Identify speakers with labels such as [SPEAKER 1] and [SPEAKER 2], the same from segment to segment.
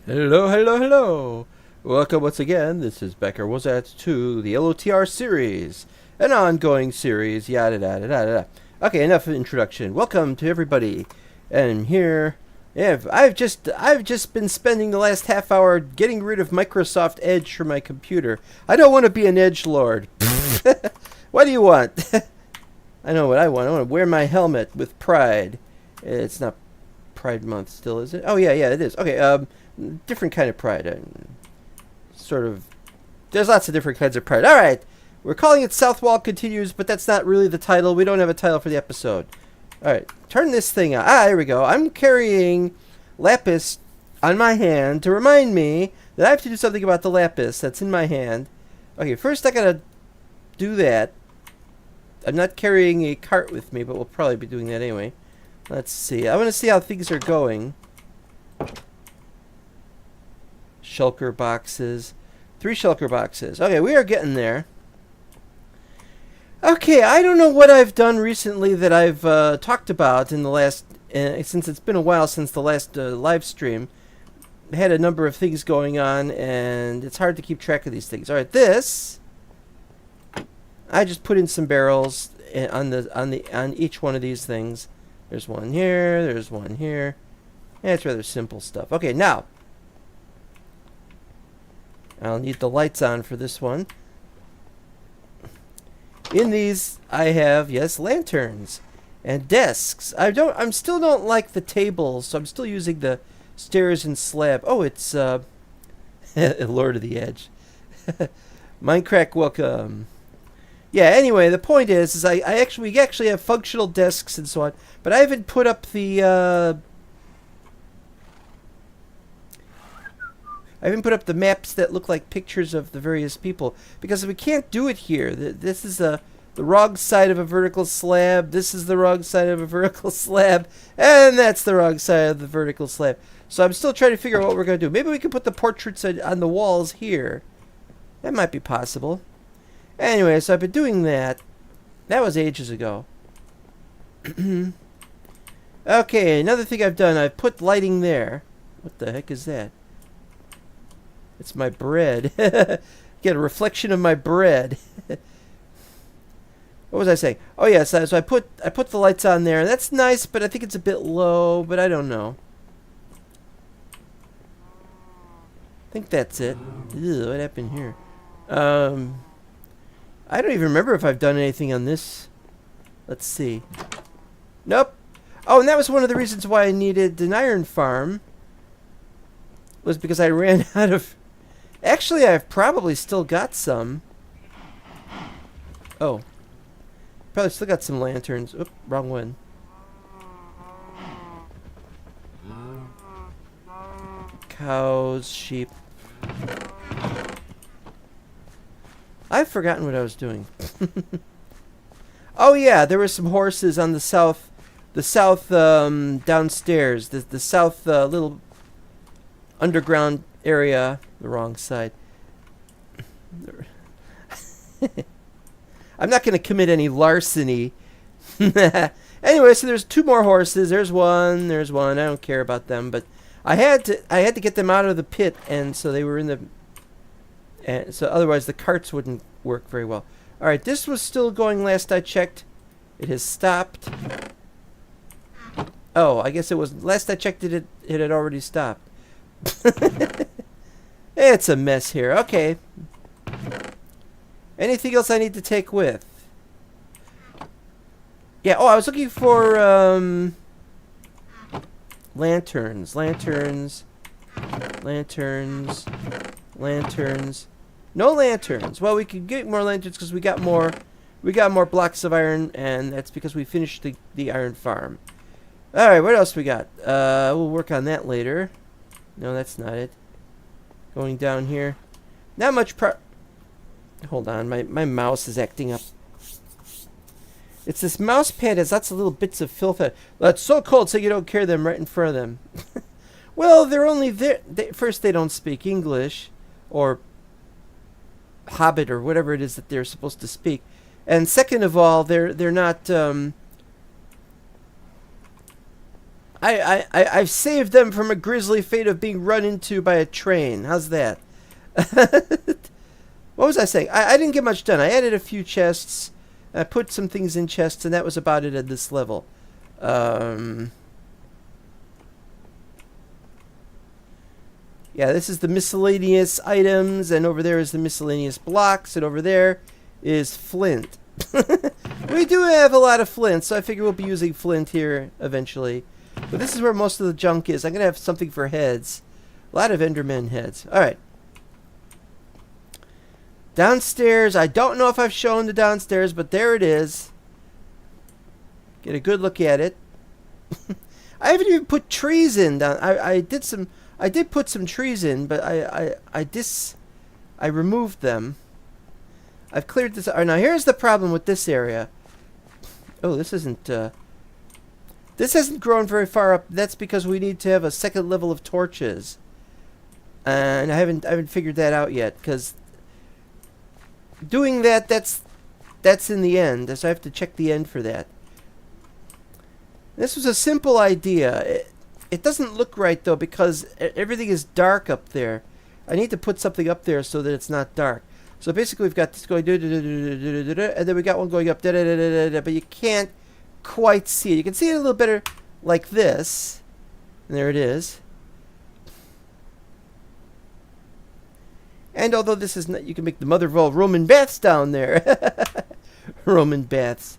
[SPEAKER 1] Hello, hello, hello. Welcome once again. This is Becker Wozat to the Lotr series, an ongoing series. Yada yada yada. Okay, enough of introduction. Welcome to everybody. And here, I've just been spending the last half hour getting rid of Microsoft Edge from my computer. I don't want to be an Edge Lord. What do you want? I know what I want. I want to wear my helmet with pride. It's not Pride Month still, is it? Oh yeah, it is. Okay, different kind of pride. Sort of. There's lots of different kinds of pride. All right, we're calling it Southwall Continues, but that's not really the title. We don't have a title for the episode. All right, turn this thing on. Here we go. I'm carrying lapis on my hand to remind me that I have to do something about the lapis that's in my hand. Okay, first I gotta do that. I'm not carrying a cart with me, but we'll probably be doing that anyway. Let's see. I want to see how things are going. Shulker boxes. 3 shulker boxes. Okay, we are getting there. Okay, I don't know what I've done recently that I've talked about in the last... since it's been a while since the last live stream. I had a number of things going on, and it's hard to keep track of these things. Alright, this... I just put in some barrels on each one of these things. There's one here, there's one here. Yeah, it's rather simple stuff. Okay, now... I'll need the lights on for this one. In these, I have, yes, lanterns and desks. I still don't like the tables, so I'm still using the stairs and slab. Oh, it's Lord of the Edge. Minecraft, welcome. Yeah. Anyway, the point is we actually have functional desks and so on, but I haven't put up the. I haven't put up the maps that look like pictures of the various people, because we can't do it here. This is the wrong side of a vertical slab, this is the wrong side of a vertical slab, and that's the wrong side of the vertical slab. So I'm still trying to figure out what we're going to do. Maybe we can put the portraits on the walls here. That might be possible. Anyway, so I've been doing that. That was ages ago. Okay, another thing I've done, I've put lighting there. What the heck is that? It's my bread. Get a reflection of my bread. What was I saying? Oh yes, so I put the lights on there. That's nice, but I think it's a bit low. But I don't know. I think that's it. Ew, what happened here? I don't even remember if I've done anything on this. Let's see. Nope. Oh, and that was one of the reasons why I needed an iron farm. Was because I ran out of... Actually, I've probably still got some. Oh. Probably still got some lanterns. Oop, wrong one. Cows, sheep. I've forgotten what I was doing. Oh yeah, there were some horses on the south downstairs. The south little underground area. The wrong side. I'm not going to commit any larceny. Anyway, so there's 2 more horses. There's one. I don't care about them, but I had to get them out of the pit, and so they were in the. And so otherwise the carts wouldn't work very well. All right, this was still going last I checked. It has stopped. Oh, I guess it was last I checked. It had already stopped. It's a mess here. Okay. Anything else I need to take with? Yeah, I was looking for lanterns. No lanterns. Well, we could get more lanterns because we got more blocks of iron, and that's because we finished the iron farm. All right, what else we got? We'll work on that later. No, that's not it. Going down here. Not much Hold on, my mouse is acting up. It's this mouse pad has lots of little bits of filth. It's so cold, so you don't carry them right in front of them. Well, they're only there. First, they don't speak English, or Hobbit, or whatever it is that they're supposed to speak. And second of all, they're not I've saved them from a grisly fate of being run into by a train. How's that? What was I saying? I didn't get much done. I added a few chests. I put some things in chests, and that was about it at this level. Yeah, this is the miscellaneous items, and over there is the miscellaneous blocks, and over there is flint. We do have a lot of flint, so I figure we'll be using flint here eventually. But this is where most of the junk is. I'm going to have something for heads. A lot of Enderman heads. Alright. Downstairs. I don't know if I've shown the downstairs, but there it is. Get a good look at it. I haven't even put trees in. I did put some trees in, but I removed them. I've cleared this. Now here's the problem with this area. Oh, this isn't. This hasn't grown very far up. That's because we need to have a second level of torches, and I haven't figured that out yet. Because doing that's in the end. So I have to check the end for that. This was a simple idea. It doesn't look right though because everything is dark up there. I need to put something up there so that it's not dark. So basically we've got this going, and then we got one going up, but you can't quite see it. You can see it a little better like this. And there it is. And although this is not, you can make the mother of all Roman baths down there. Roman baths.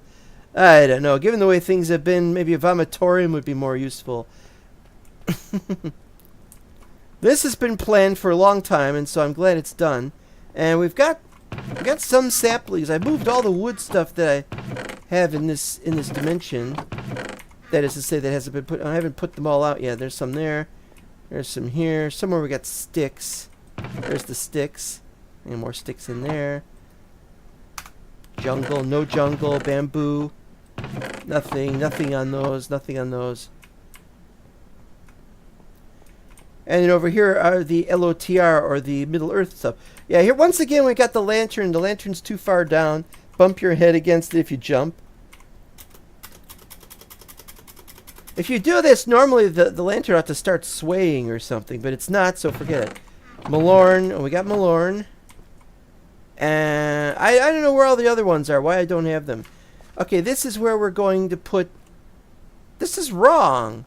[SPEAKER 1] I don't know. Given the way things have been, maybe a vomitorium would be more useful. This has been planned for a long time, and so I'm glad it's done. And we've got some saplings. I moved all the wood stuff that I have in this dimension. That is to say, that hasn't been put. I haven't put them all out yet. There's some there. There's some here. Somewhere we got sticks. There's the sticks. Any more sticks in there? Jungle, no jungle, bamboo. Nothing on those. Nothing on those. And then over here are the LOTR, or the Middle Earth stuff. Yeah, here once again we got the lantern. The lantern's too far down. Bump your head against it if you jump. If you do this, normally the lantern ought to start swaying or something, but it's not, so forget it. Malorn. Oh, we got Malorn. And I don't know where all the other ones are, why I don't have them. Okay, this is where we're going to put... This is wrong.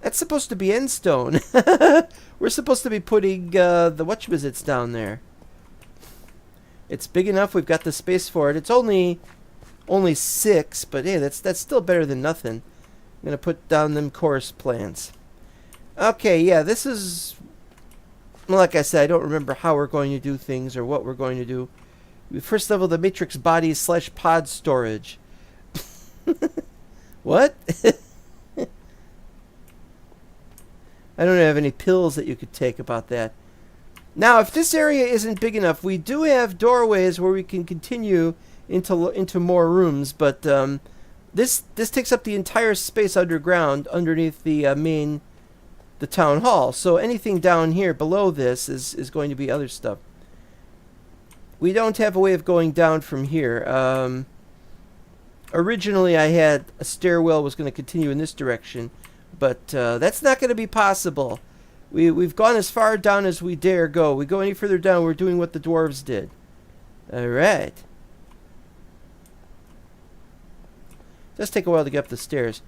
[SPEAKER 1] That's supposed to be endstone. We're supposed to be putting the whatchamazits down there. It's big enough. We've got the space for it. It's only 6, but hey, that's still better than nothing. I'm gonna put down them course plans. Okay, yeah, this is... Well, like I said, I don't remember how we're going to do things or what we're going to do. We first level the matrix body / pod storage. What? I don't have any pills that you could take about that. Now, if this area isn't big enough, we do have doorways where we can continue into more rooms, but this takes up the entire space underground underneath the the town hall. So anything down here below this is going to be other stuff. We don't have a way of going down from here. Originally, I had a stairwell was going to continue in this direction, but that's not going to be possible. We've gone as far down as we dare go. We go any further down, we're doing what the dwarves did. Alright. Does take a while to get up the stairs.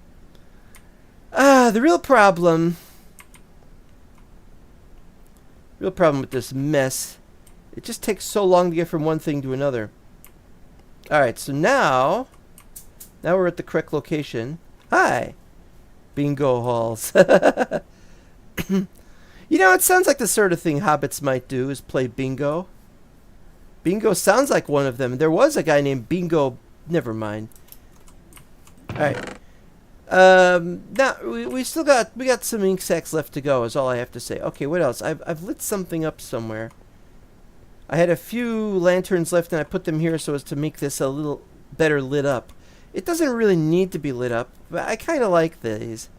[SPEAKER 1] The real problem with this mess, it just takes so long to get from one thing to another. Alright, so now we're at the correct location. Hi! Bingo halls. You know, it sounds like the sort of thing hobbits might do, is play bingo. Bingo sounds like one of them. There was a guy named Bingo... Never mind. Alright. Now, we got some ink sacks left to go, is all I have to say. Okay, what else? I've lit something up somewhere. I had a few lanterns left, and I put them here so as to make this a little better lit up. It doesn't really need to be lit up, but I kind of like these.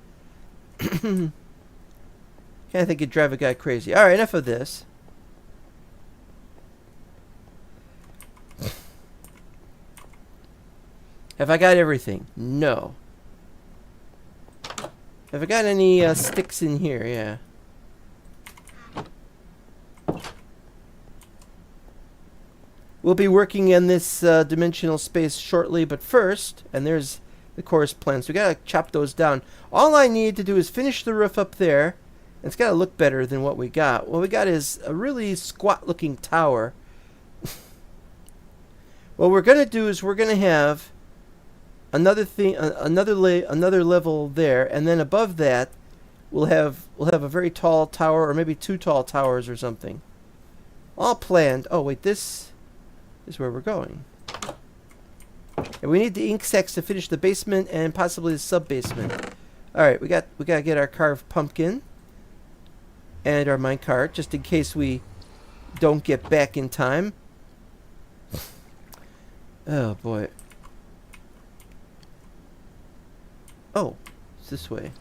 [SPEAKER 1] I think it'd drive a guy crazy. Alright, enough of this. Have I got everything? No. Have I got any sticks in here? Yeah. We'll be working in this dimensional space shortly, but first, and there's the course plans. We gotta chop those down. All I need to do is finish the roof up there. And it's gotta look better than what we got. What we got is a really squat-looking tower. What we're gonna do is we're gonna have another thing, another level there, and then above that, we'll have a very tall tower, or maybe 2 tall towers or something. All planned. Oh wait, this is where we're going. And we need the ink sacks to finish the basement and possibly the sub-basement. All right, we gotta get our carved pumpkin and our minecart just in case we don't get back in time. Oh boy. Oh, it's this way.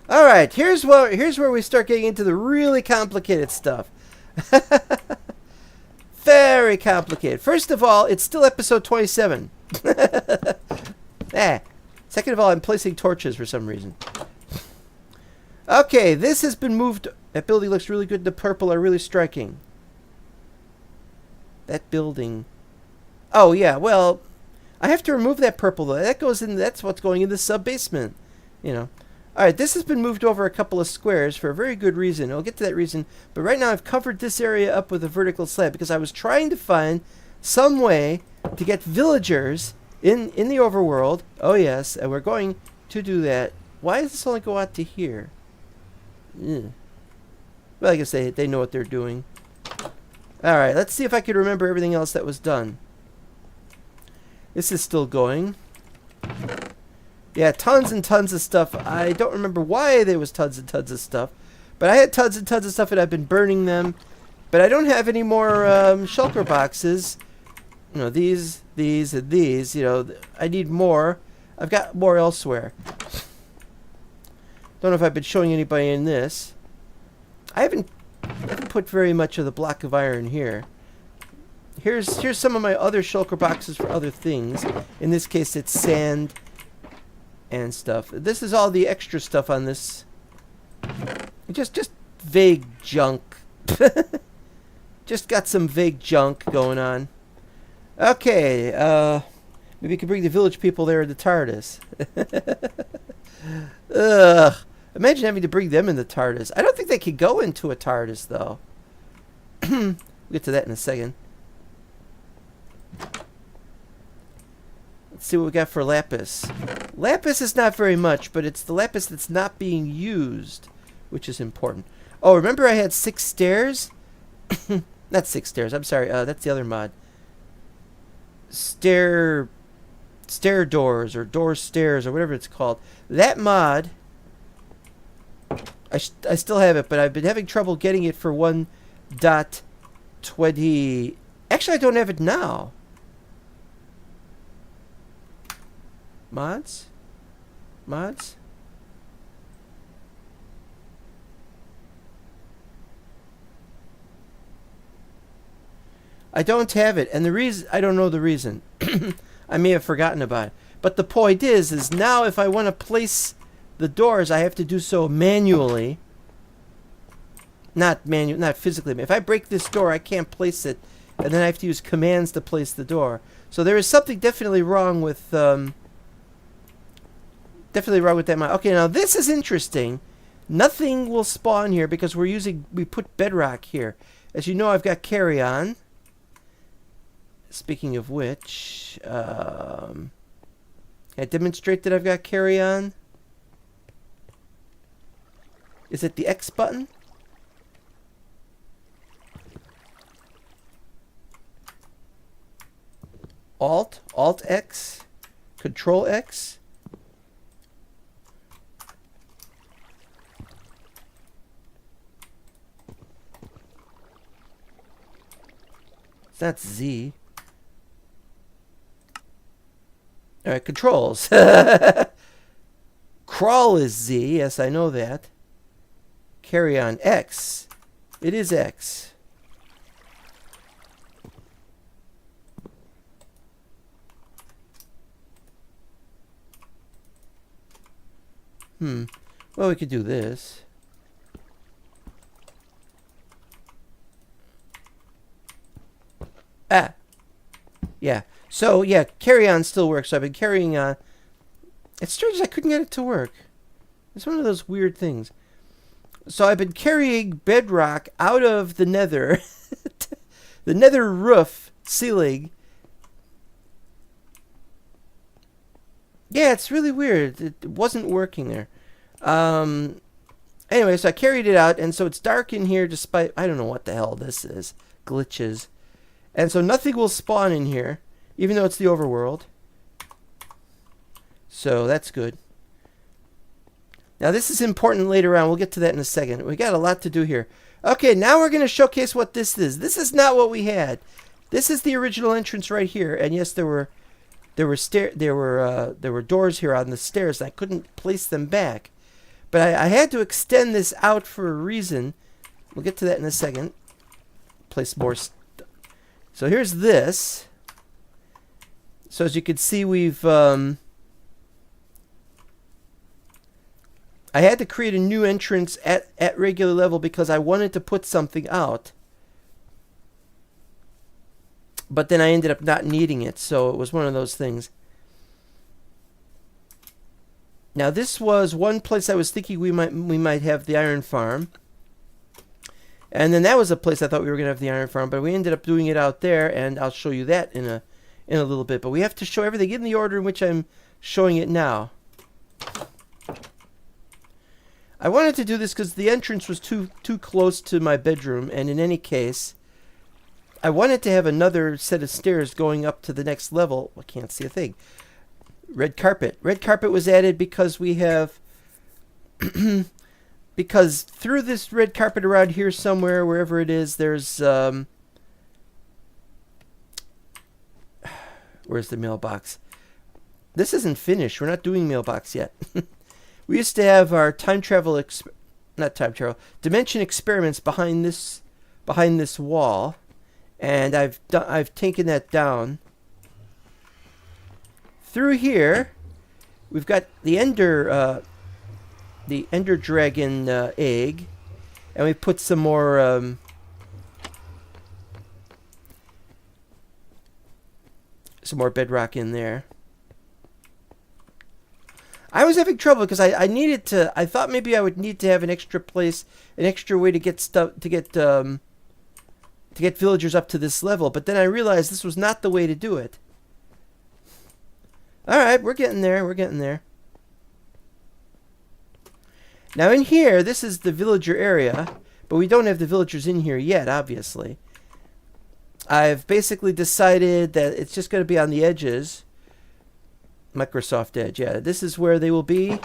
[SPEAKER 1] All right, here's where we start getting into the really complicated stuff. Very complicated. First of all, it's still episode 27. Second of all, I'm placing torches for some reason. Okay, this has been moved. That building looks really good. The purple are really striking. That building. Oh yeah, well, I have to remove that purple though. That goes in. That's what's going in the sub basement. You know. All right, this has been moved over a couple of squares for a very good reason. I'll get to that reason. But right now I've covered this area up with a vertical slab because I was trying to find some way to get villagers in the overworld. Oh yes, and we're going to do that. Why does this only go out to here? Well, I guess they know what they're doing. All right, let's see if I can remember everything else that was done. This is still going. Yeah, tons and tons of stuff. I don't remember why there was tons and tons of stuff. But I had tons and tons of stuff and I've been burning them. But I don't have any more shulker boxes. You know, these, and these. You know, I need more. I've got more elsewhere. Don't know if I've been showing anybody in this. I haven't put very much of the block of iron here. Here's some of my other shulker boxes for other things. In this case, it's sand and stuff. This is all the extra stuff on this. Just vague junk. Just got some vague junk going on. Okay, maybe we can bring the village people there in the TARDIS. Ugh. Imagine having to bring them in the TARDIS. I don't think they could go into a TARDIS, though. We'll get to that in a second. Let's see what we got for lapis. Lapis is not very much, but it's the lapis that's not being used, which is important. Oh, remember I had 6 stairs? Not 6 stairs, I'm sorry. That's the other mod. Stair doors, or door stairs, or whatever it's called. That mod, I still have it, but I've been having trouble getting it for 1.20. Actually, I don't have it now. Mods? I don't have it, and the reason, I don't know the reason. I may have forgotten about it. But the point is now if I want to place the doors, I have to do so manually. Not physically. If I break this door, I can't place it, and then I have to use commands to place the door. So there is something definitely wrong with that mod. Okay, now this is interesting. Nothing will spawn here because we put bedrock here. As you know, I've got carry-on. Speaking of which, can I demonstrate that I've got carry-on? Is it the X button? Alt X, Control X. That's Z. Alright, controls. Crawl is Z. Yes, I know that. Carry on X. It is X. Well, we could do this. Ah. Yeah. So, yeah, carry on still works. So I've been carrying on. It's strange I couldn't get it to work. It's one of those weird things. So I've been carrying bedrock out of the nether. The nether roof ceiling. Yeah, it's really weird. It wasn't working there. Anyway, so I carried it out, and so it's dark in here despite... I don't know what the hell this is. Glitches. And so nothing will spawn in here, even though it's the overworld. So that's good. Now this is important later on. We'll get to that in a second. We got a lot to do here. Okay, now we're going to showcase what this is. This is not what we had. This is the original entrance right here. And yes, there were doors here on the stairs, and I couldn't place them back. But I had to extend this out for a reason. We'll get to that in a second. Place more stuff. So here's this. So as you can see, we've... I had to create a new entrance at regular level because I wanted to put something out. But then I ended up not needing it, so it was one of those things. Now this was one place I was thinking we might have the iron farm. And then that was a place I thought we were going to have the iron farm, but we ended up doing it out there, and I'll show you that in a little bit. But we have to show everything in the order in which I'm showing it now. I wanted to do this because the entrance was too close to my bedroom, and in any case, I wanted to have another set of stairs going up to the next level. I can't see a thing. Red carpet. Red carpet was added because we have... because through this red carpet around here somewhere, wherever it is, there's... where's the mailbox? This isn't finished. We're not doing mailbox yet. We used to have our dimension experiments behind this wall, and I've taken that down. Through here, we've got the Ender Dragon egg, and we put some more bedrock in there. I was having trouble because I needed to. I thought maybe I would need to have an extra place, an extra way to get stuff to get villagers up to this level. But then I realized this was not the way to do it. All right, we're getting there. We're getting there. Now in here, this is the villager area, but we don't have the villagers in here yet, obviously. I've basically decided that it's just going to be on the edges. Microsoft Edge, yeah. This is where they will be.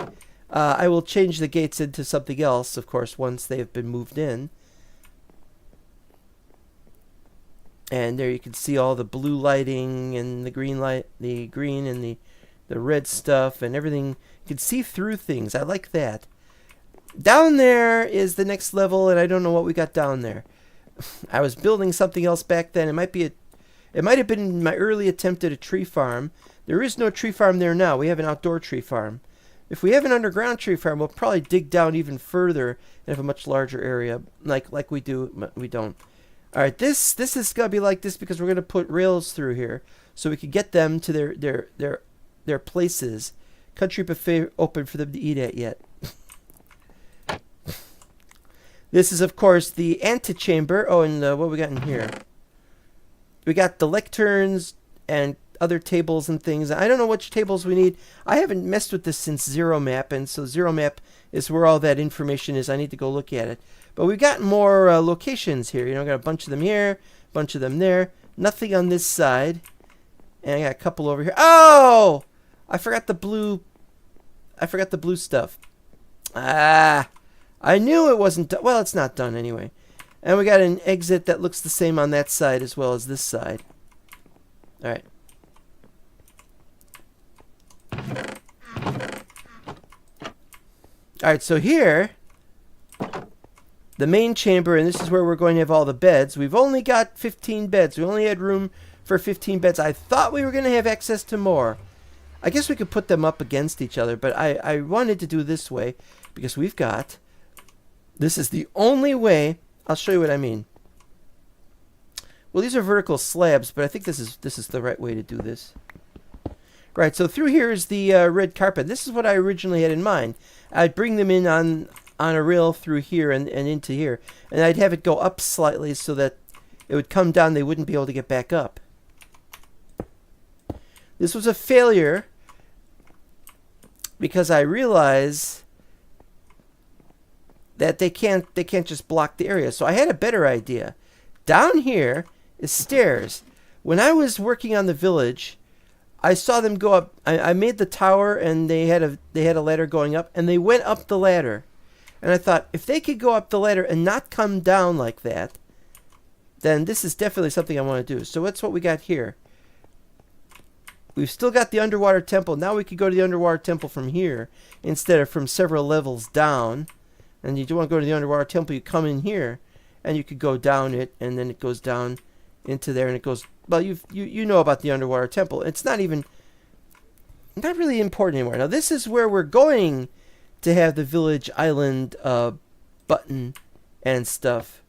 [SPEAKER 1] I will change the gates into something else, of course, once they've been moved in. And there you can see all the blue lighting and the green light, the green and the red stuff and everything. You can see through things. I like that. Down there is the next level, and I don't know what we got down there. I was building something else back then. It might have been my early attempt at a tree farm. There is no tree farm there now. We have an outdoor tree farm. If we have an underground tree farm, we'll probably dig down even further and have a much larger area, like we do. But we don't. All right, this is gonna be like this because we're gonna put rails through here so we can get them to their places. Country buffet open for them to eat at yet. This is, of course, the antechamber. Oh, and what we got in here? We got the lecterns and other tables and things. I don't know which tables we need. I haven't messed with this since Zero Map, and so Zero Map is where all that information is. I need to go look at it. But we've got more locations here. You know, I got a bunch of them here, a bunch of them there. Nothing on this side. And I got a couple over here. Oh! I forgot the blue stuff. Ah! I knew it wasn't done. Well, it's not done anyway. And we got an exit that looks the same on that side as well as this side. Alright. Alright, so here, the main chamber, and this is where we're going to have all the beds. We've only got 15 beds. We only had room for 15 beds. I thought we were going to have access to more. I guess we could put them up against each other, but I wanted to do it this way because we've got... This is the only way... I'll show you what I mean. Well, these are vertical slabs, but I think this is the right way to do this. Right, so through here is the red carpet. This is what I originally had in mind. I'd bring them in on a rail through here and into here. And I'd have it go up slightly so that it would come down. They wouldn't be able to get back up. This was a failure because I realized that they can't just block the area. So I had a better idea. Down here is stairs. When I was working on the village, I saw them go up. I made the tower, and they had a ladder going up, and they went up the ladder. And I thought, if they could go up the ladder and not come down like that, then this is definitely something I want to do. So that's what we got here. We've still got the underwater temple. Now we could go to the underwater temple from here instead of from several levels down. And you do want to go to the underwater temple, you come in here, and you could go down it, and then it goes down into there, and it goes... Well, you know about the underwater temple. It's not really important anymore. Now, this is where we're going to have the village island button and stuff.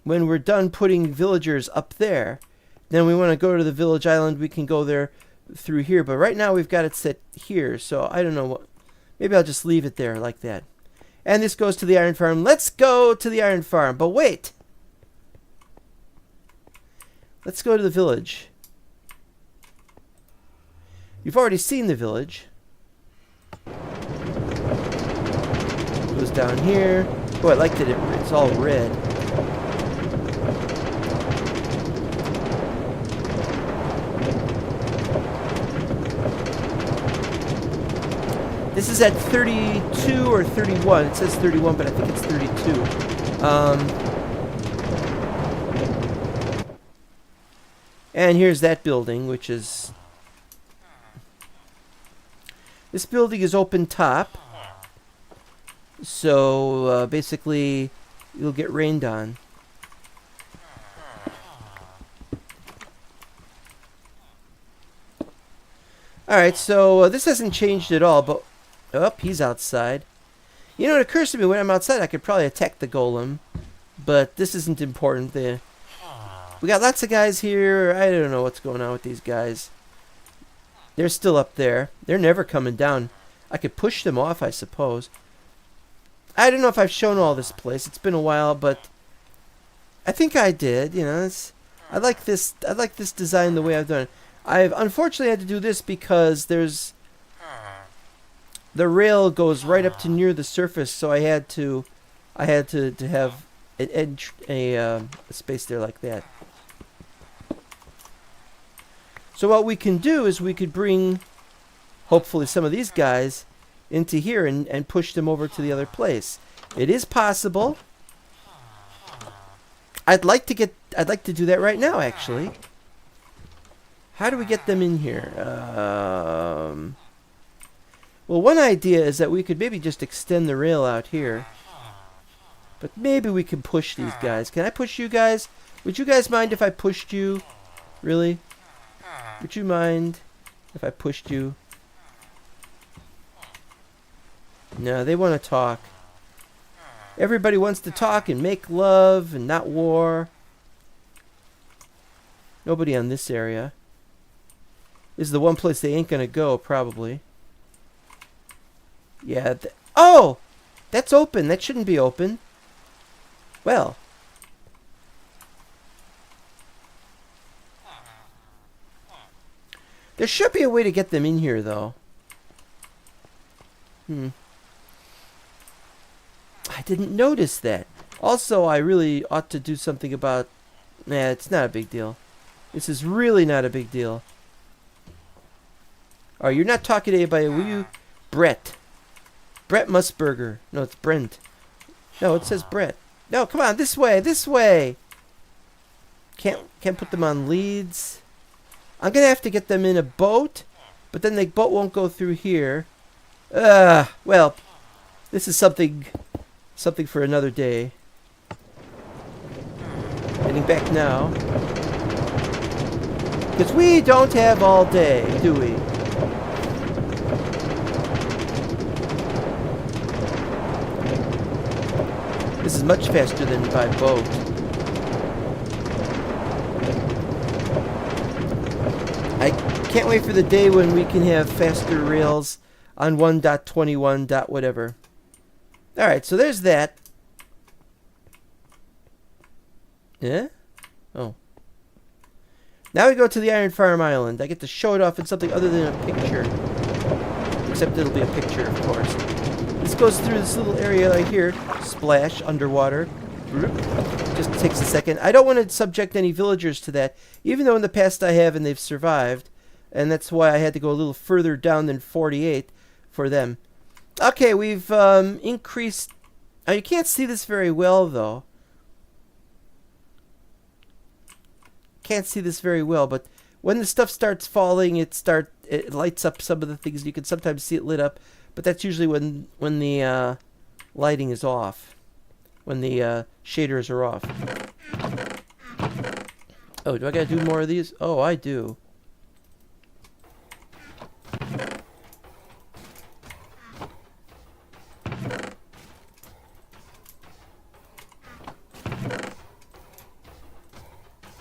[SPEAKER 1] When we're done putting villagers up there, then we want to go to the village island. We can go there through here. But right now, we've got it set here. So, I don't know what... Maybe I'll just leave it there like that. And this goes to the iron farm. Let's go to the iron farm. But wait! Let's go to the village. You've already seen the village. It goes down here. Oh, I like that it's all red. This is at 32 or 31. It says 31, but I think it's 32. And here's that building, which is... This building is open top. So, basically, you'll get rained on. Alright, so this hasn't changed at all, but... Oh, he's outside. You know, it occurs to me when I'm outside, I could probably attack the golem. But this isn't important. We got lots of guys here. I don't know what's going on with these guys. They're still up there. They're never coming down. I could push them off, I suppose. I don't know if I've shown all this place. It's been a while, but I think I did. You know, I like this design the way I've done it. I've unfortunately had to do this because there's the rail goes right up to near the surface, so I had to have a space there like that. So what we can do is we could bring, hopefully, some of these guys into here and push them over to the other place. It is possible. I'd like to do that right now, actually. How do we get them in here? Well, one idea is that we could maybe just extend the rail out here. But maybe we can push these guys. Can I push you guys? Would you guys mind if I pushed you? Really? Would you mind if I pushed you? No, they want to talk. Everybody wants to talk and make love and not war. Nobody on this area. This is the one place they ain't gonna go, probably. Yeah. Oh! That's open. That shouldn't be open. Well. There should be a way to get them in here, though. I didn't notice that. Also, I really ought to do something about... Nah, it's not a big deal. This is really not a big deal. Oh, you're not talking to anybody, will you? Brett. Brett Musburger. No, it's Brent. No, it says Brett. No, come on, this way, this way. Can't put them on leads. I'm gonna have to get them in a boat, but then the boat won't go through here. Well, this is something for another day. Heading back now. Because we don't have all day, do we? is much faster than by boat. I can't wait for the day when we can have faster rails on 1.21. Whatever. Alright, so there's that. Yeah? Oh. Now we go to the Iron Farm Island. I get to show it off in something other than a picture. Except it'll be a picture, of course. This goes through this little area right here. Splash, underwater. Just takes a second. I don't want to subject any villagers to that, even though in the past I have and they've survived. And that's why I had to go a little further down than 48 for them. Okay, we've increased... Oh, you can't see this very well, though. Can't see this very well, but when the stuff starts falling, it lights up some of the things. You can sometimes see it lit up, but that's usually when the lighting is off, when the shaders are off. Oh, do I gotta do more of these? Oh, I do.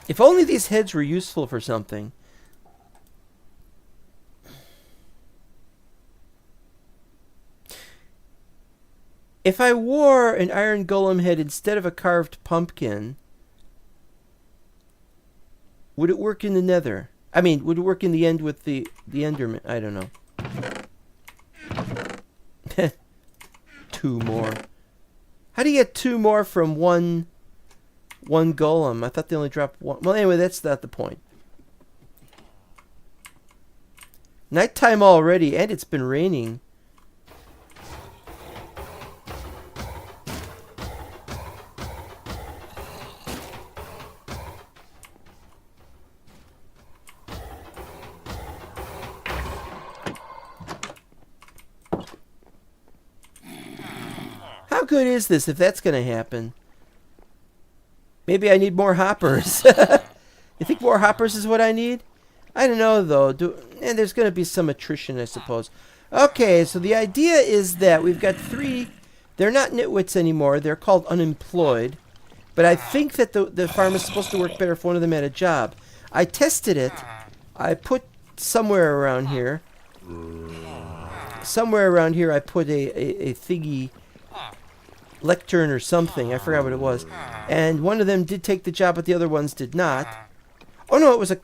[SPEAKER 1] If only these heads were useful for something. If I wore an iron golem head instead of a carved pumpkin, would it work in the nether? I mean, would it work in the end with the enderman? I don't know. 2 more. How do you get 2 more from one golem? I thought they only dropped 1. Well, anyway, that's not the point. Nighttime already, and it's been raining. How good is this if that's going to happen? Maybe I need more hoppers. You think more hoppers is what I need? I don't know, though. And there's going to be some attrition, I suppose. Okay, so the idea is that we've got 3. They're not nitwits anymore. They're called unemployed. But I think that the farm is supposed to work better if one of them had a job. I tested it. I put somewhere around here. Somewhere around here I put a thingy... lectern or something. I forgot what it was. And one of them did take the job, but the other ones did not. Oh no, it was a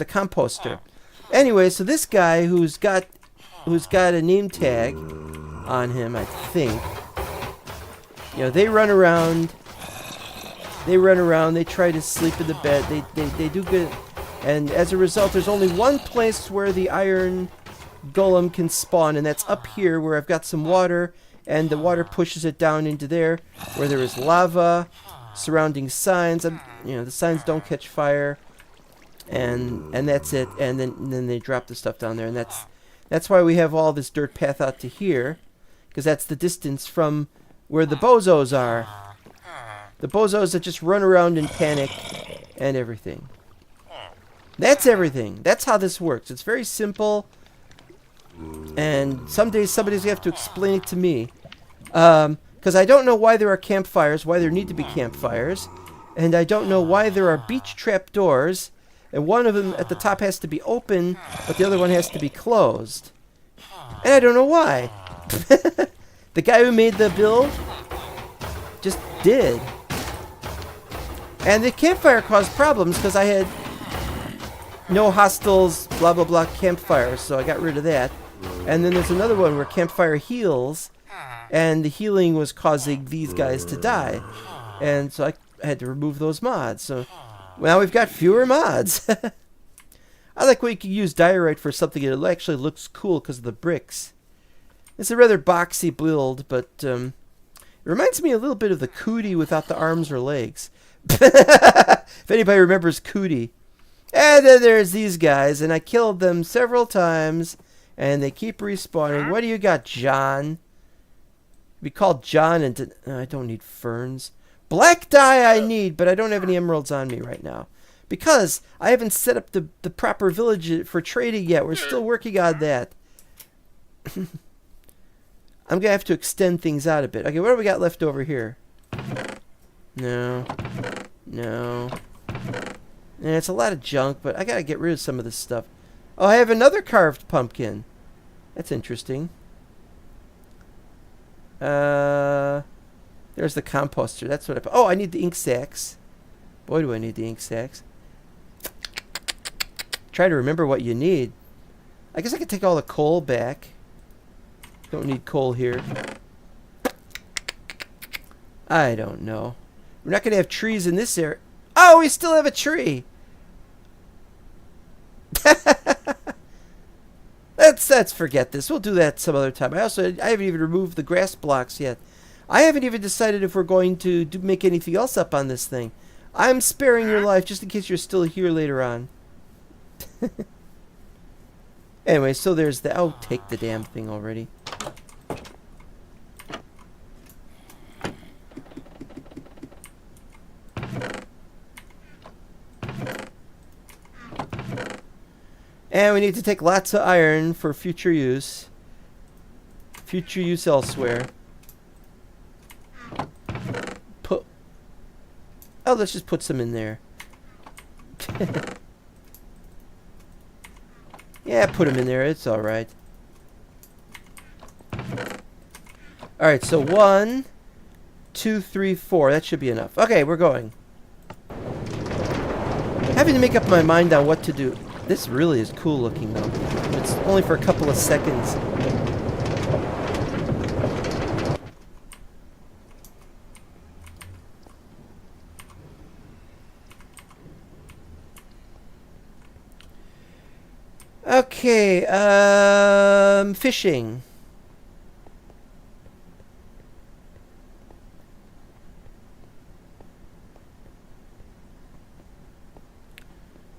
[SPEAKER 1] composter. Anyway, so this guy who's got a name tag on him, I think. You know, they run around. They try to sleep in the bed. They do good. And as a result, there's only one place where the iron golem can spawn, and that's up here where I've got some water. And the water pushes it down into there, where there is lava, surrounding signs. You know, the signs don't catch fire, and that's it. And then they drop the stuff down there, and that's why we have all this dirt path out to here, because that's the distance from where the bozos are. The bozos that just run around in panic and everything. That's everything. That's how this works. It's very simple. And someday somebody's going to have to explain it to me. Because I don't know why there are campfires, why there need to be campfires. And I don't know why there are beach trap doors. And one of them at the top has to be open, but the other one has to be closed. And I don't know why. The guy who made the build just did. And the campfire caused problems because I had no hostiles, blah, blah, blah, campfire. So I got rid of that. And then there's another one where campfire heals, and the healing was causing these guys to die. And so I had to remove those mods. So now we've got fewer mods. I like when you can use diorite for something and it actually looks cool because of the bricks. It's a rather boxy build, but it reminds me a little bit of the cootie without the arms or legs. If anybody remembers cootie. And then there's these guys, and I killed them several times. And they keep respawning. What do you got, John? Be called John and... I don't need ferns. Black dye I need, but I don't have any emeralds on me right now. Because I haven't set up the proper village for trading yet. We're still working on that. I'm gonna have to extend things out a bit. Okay, what do we got left over here? No. No. And it's a lot of junk, but I gotta get rid of some of this stuff. Oh, I have another carved pumpkin. That's interesting. There's the composter. That's what I... Oh, I need the ink sacks. Boy, do I need the ink sacks. Try to remember what you need. I guess I could take all the coal back. Don't need coal here. I don't know. We're not going to have trees in this area. Oh, we still have a tree. Let's forget this. We'll do that some other time. I haven't even removed the grass blocks yet. I haven't even decided if we're going to make anything else up on this thing. I'm sparing your life just in case you're still here later on. Anyway, so there's the... Oh, take the damn thing already. And we need to take lots of iron for future use. Future use elsewhere. Oh, let's just put some in there. Yeah, put them in there. It's alright. Alright, so 1, 2, 3, 4. That should be enough. Okay, we're going. Having to make up my mind on what to do. This really is cool looking, though. It's only for a couple of seconds. Okay, fishing.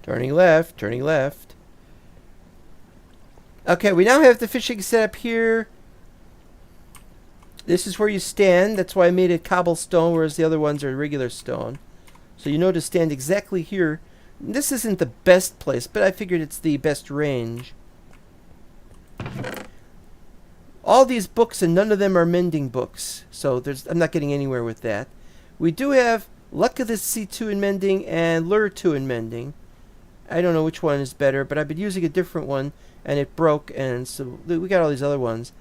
[SPEAKER 1] Turning left, turning left. Okay, we now have the fishing set up here. This is where you stand. That's why I made it cobblestone, whereas the other ones are regular stone. So you know to stand exactly here. This isn't the best place, but I figured it's the best range. All these books, and none of them are mending books. So I'm not getting anywhere with that. We do have Luck of the C2 in mending and Lure 2 in mending. I don't know which one is better, but I've been using a different one, and it broke, and so we got all these other ones.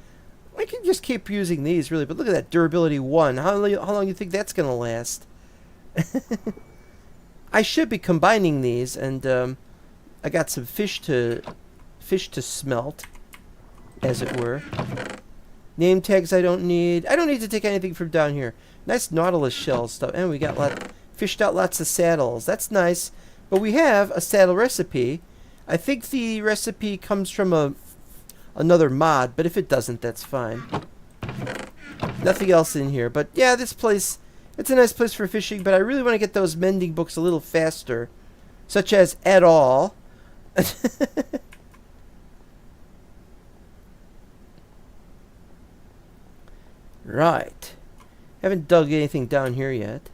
[SPEAKER 1] I can just keep using these, really, but look at that, durability 1. How long do you think that's going to last? I should be combining these, and I got some fish to smelt, as it were. Name tags I don't need. I don't need to take anything from down here. Nice Nautilus shell stuff, and we got fished out lots of saddles. That's nice. But we have a saddle recipe. I think the recipe comes from another mod, but if it doesn't, that's fine. Nothing else in here. But yeah, this place, it's a nice place for fishing, but I really want to get those mending books a little faster, such as At All. Right. Haven't dug anything down here yet.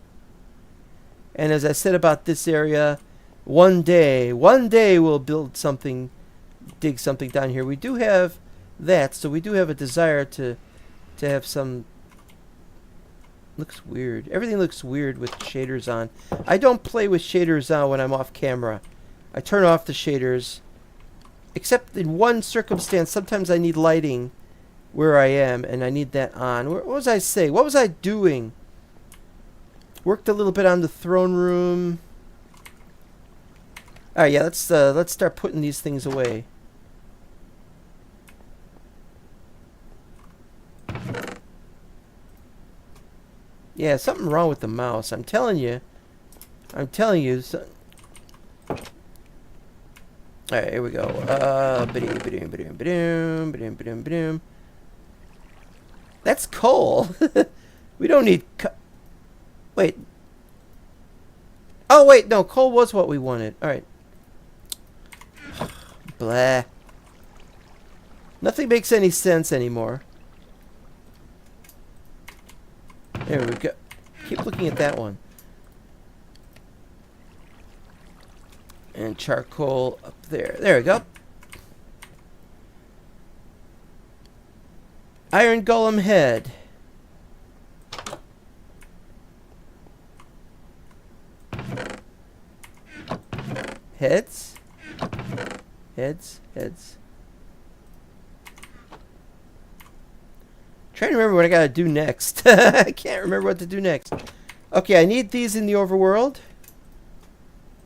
[SPEAKER 1] And as I said about this area, one day we'll build something, dig something down here. We do have that, so we do have a desire to have some... Looks weird. Everything looks weird with shaders on. I don't play with shaders on when I'm off camera. I turn off the shaders. Except in one circumstance, sometimes I need lighting where I am, and I need that on. What was I saying? What was I doing? Worked a little bit on the throne room. Alright, yeah, let's start putting these things away. Yeah, something wrong with the mouse. I'm telling you. So... Alright, here we go. That's coal. We don't need... Wait. Oh, wait, no, coal was what we wanted. Alright. Blah. Nothing makes any sense anymore. There we go. Keep looking at that one. And charcoal up there. There we go. Iron Golem head. Heads? Heads? Heads. Trying to remember what I gotta do next. I can't remember what to do next. Okay, I need these in the overworld.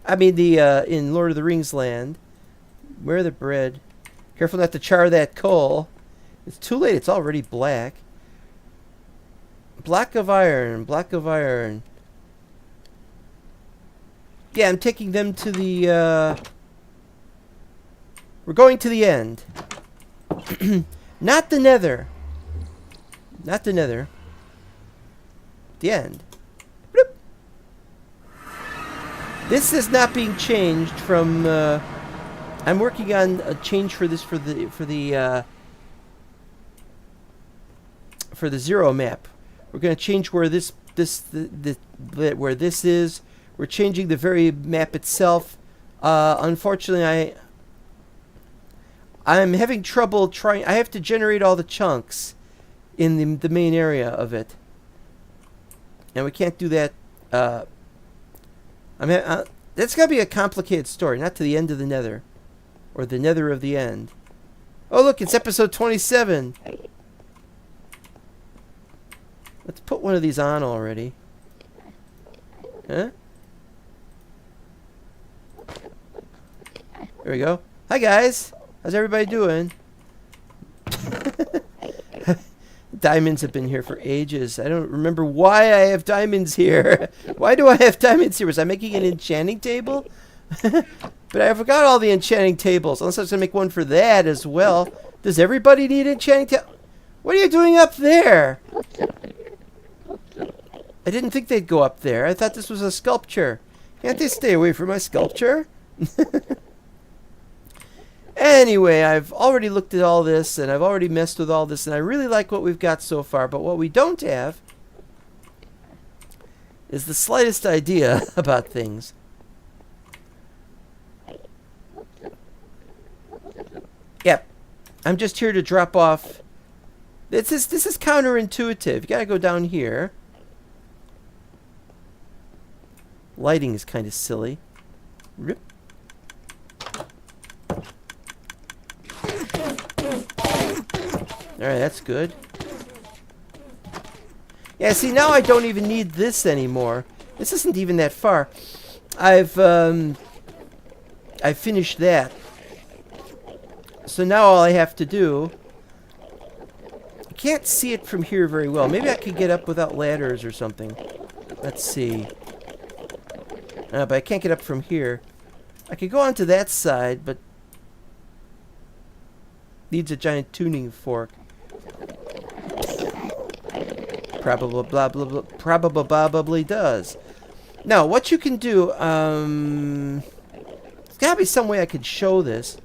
[SPEAKER 1] I mean, the in Lord of the Rings land. Where the bread? Careful not to char that coal. It's too late. It's already black. Block of iron. Block of iron. Yeah, I'm taking them to the... We're going to the end. Not the nether. Not the nether. The end. Bloop. This is not being changed from... I'm working on a change for this for the zero map. We're going to change where where this is. We're changing the very map itself. Unfortunately, I'm having trouble trying. I have to generate all the chunks in the main area of it, and we can't do that. That's gonna be a complicated story. Not to the end of the Nether, or the Nether of the end. Oh look, it's episode 27. Let's put one of these on already. Huh? There we go. Hi guys. How's everybody doing? Diamonds have been here for ages. I don't remember why I have diamonds here. Why do I have diamonds here? Was I making an enchanting table? But I forgot all the enchanting tables. Unless I was going to make one for that as well. Does everybody need enchanting table? What are you doing up there? I didn't think they'd go up there. I thought this was a sculpture. Can't they stay away from my sculpture? Anyway, I've already looked at all this, and I've already messed with all this, and I really like what we've got so far. But what we don't have is the slightest idea about things. Yep. I'm just here to drop off. This is counterintuitive. You gotta go down here. Lighting is kind of silly. Rip. Alright, that's good. Yeah, see, now I don't even need this anymore. This isn't even that far. I've finished that. So now all I have to do... I can't see it from here very well. Maybe I could get up without ladders or something. Let's see. But I can't get up from here. I could go onto that side, but... needs a giant tuning fork. Probably does. Now, what you can do, there's gotta be some way I could show this.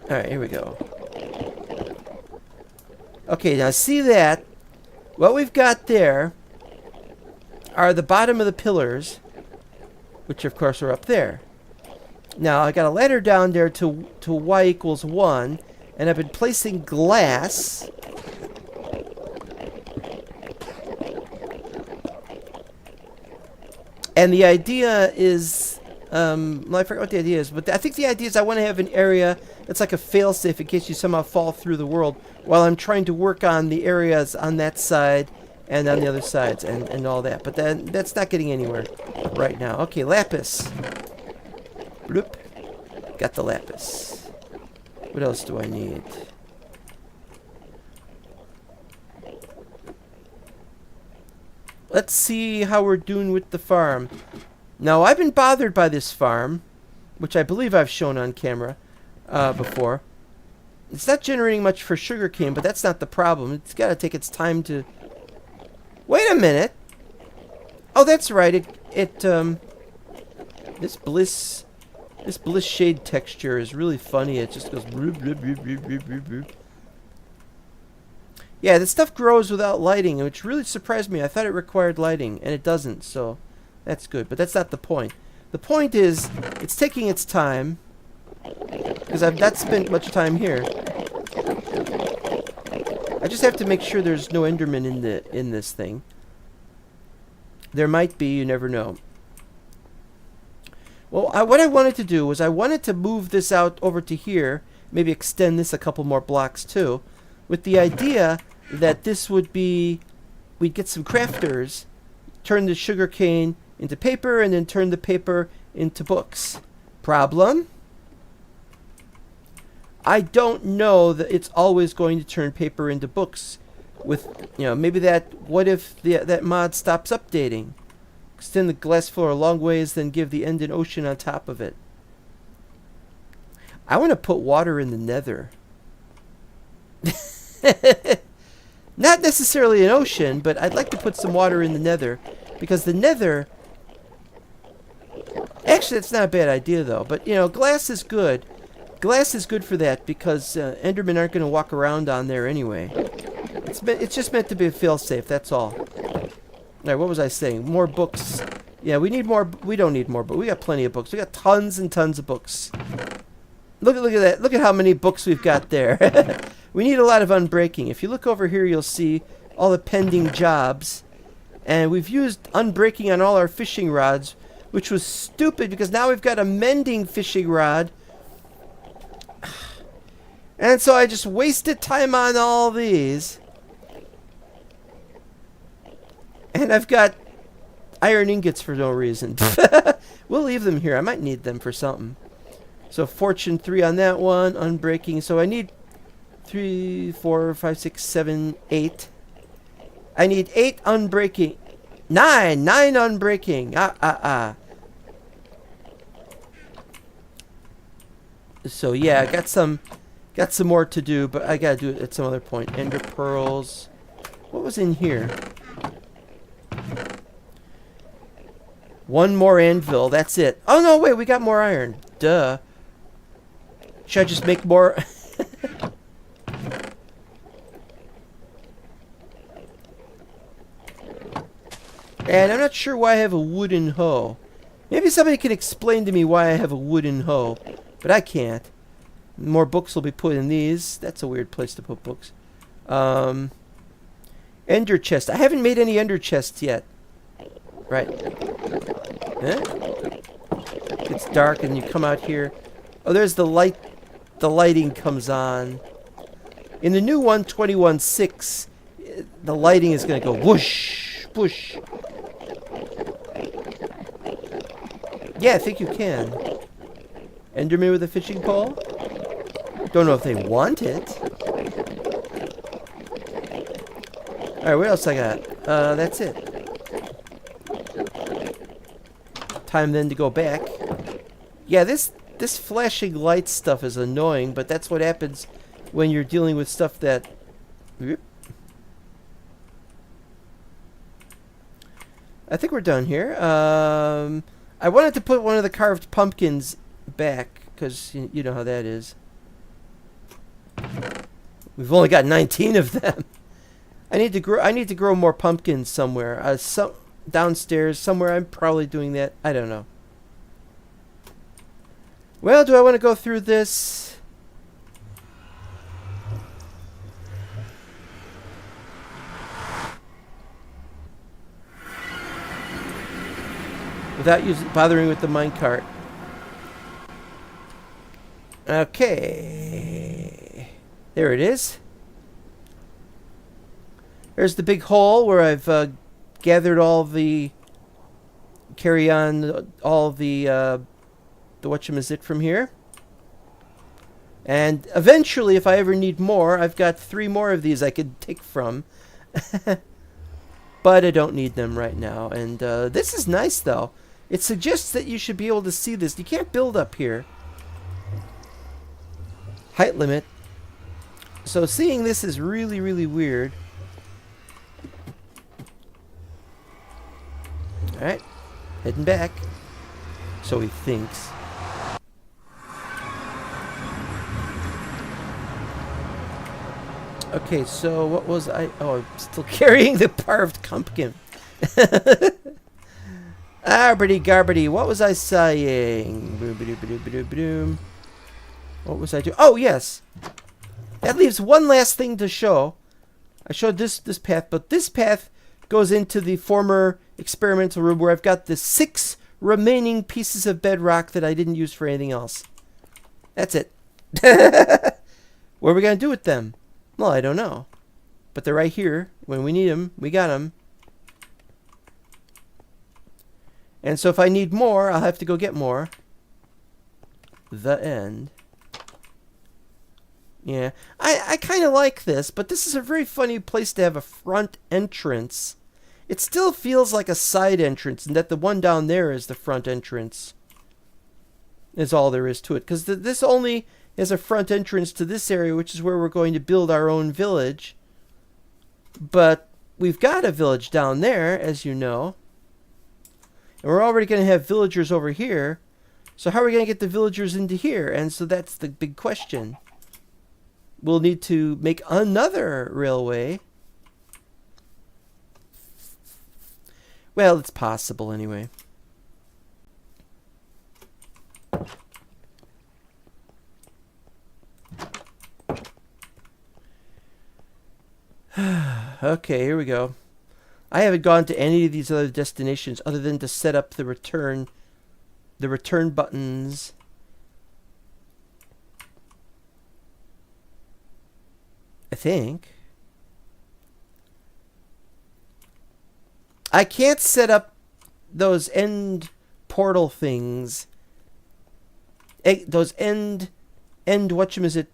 [SPEAKER 1] Alright, here we go. Okay, now see that? What we've got there are the bottom of the pillars, which of course are up there. Now, I got a ladder down there to y equals 1, and I've been placing glass. And the idea is, well, I forgot what the idea is, but I think the idea is I want to have an area that's like a failsafe in case you somehow fall through the world while I'm trying to work on the areas on that side and on the other sides and all that. But then that's not getting anywhere right now. Okay, lapis. Bloop. Got the lapis. What else do I need? Let's see how we're doing with the farm. Now, I've been bothered by this farm, which I believe I've shown on camera before. It's not generating much for sugarcane, but that's not the problem. It's got to take its time to... Wait a minute! Oh, that's right. This bliss shade texture is really funny. It just goes... Bloop, bloop, bloop, bloop, bloop, bloop, bloop. Yeah, this stuff grows without lighting, which really surprised me. I thought it required lighting, and it doesn't, so that's good. But that's not the point. The point is, it's taking its time. because I've not spent much time here. I just have to make sure there's no Enderman in this thing. There might be, you never know. Well, what I wanted to do was I wanted to move this out over to here, maybe extend this a couple more blocks too, with the idea that this would be, we'd get some crafters, turn the sugarcane into paper, and then turn the paper into books. Problem? I don't know that it's always going to turn paper into books. With, you know, maybe what if that mod stops updating? Extend the glass floor a long ways, then give the end an ocean on top of it. I want to put water in the nether. Not necessarily an ocean, but I'd like to put some water in the nether. Because the nether... Actually, that's not a bad idea, though. But, you know, glass is good. Glass is good for that, because Endermen aren't going to walk around on there anyway. It's just meant to be a fail-safe, that's all. Alright, what was I saying? More books. Yeah, we need more. We don't need more, but we got plenty of books. We got tons and tons of books. Look at that. Look at how many books we've got there. We need a lot of unbreaking. If you look over here, you'll see all the pending jobs. And we've used unbreaking on all our fishing rods, which was stupid because now we've got a mending fishing rod. And so I just wasted time on all these. And I've got iron ingots for no reason. We'll leave them here. I might need them for something. So fortune 3 on that one. Unbreaking. So I need 3, 4, 5, 6, 7, 8. I need 8 unbreaking. 9 unbreaking. So yeah, I got some more to do, but I gotta do it at some other point. Ender pearls. What was in here? One more anvil, that's it. Oh no, wait, we got more iron. Duh. Should I just make more? And I'm not sure why I have a wooden hoe. Maybe somebody can explain to me why I have a wooden hoe, but I can't. More books will be put in these. That's a weird place to put books. Ender chest. I haven't made any ender chests yet. Right. Huh? It's dark and you come out here. Oh, there's the light. The lighting comes on. In the new 121.6, the lighting is going to go whoosh, whoosh. Yeah, I think you can. Enderman with a fishing pole? Don't know if they want it. Alright, what else I got? That's it. Time then to go back. Yeah, this flashing light stuff is annoying, but that's what happens when you're dealing with stuff that... I think we're done here. I wanted to put one of the carved pumpkins back, because you know how that is. We've only got 19 of them. I need to grow more pumpkins somewhere. Downstairs somewhere. I'm probably doing that. I don't know. Well, do I want to go through this? Without bothering with the minecart. Okay. There it is. There's the big hole where I've gathered all the... Carry on all the whatchamazit from here. And eventually, if I ever need more, I've got 3 more of these I could take from. But I don't need them right now. And this is nice, though. It suggests that you should be able to see this. You can't build up here. Height limit. So seeing this is really, really weird. Alright. Heading back. So he thinks. Okay, so what was I... Oh, I'm still carrying the carved pumpkin. Arbity garbity, what was I saying? Boom. What was I doing? Oh, yes. That leaves one last thing to show. I showed this path, but this path goes into the former experimental room where I've got the 6 remaining pieces of bedrock that I didn't use for anything else. That's it. What are we going to do with them? Well, I don't know. But they're right here. When we need them, we got them. And so if I need more, I'll have to go get more. The end. Yeah. I kind of like this, but this is a very funny place to have a front entrance. It still feels like a side entrance, and that the one down there is the front entrance. Is all there is to it. Because this only is a front entrance to this area, which is where we're going to build our own village. But we've got a village down there, as you know. And we're already going to have villagers over here. So how are we going to get the villagers into here? And so that's the big question. We'll need to make another railway. Well, it's possible anyway. Okay, here we go. I haven't gone to any of these other destinations other than to set up the return buttons. I think. I can't set up those end portal things. Those end whatchamacallit,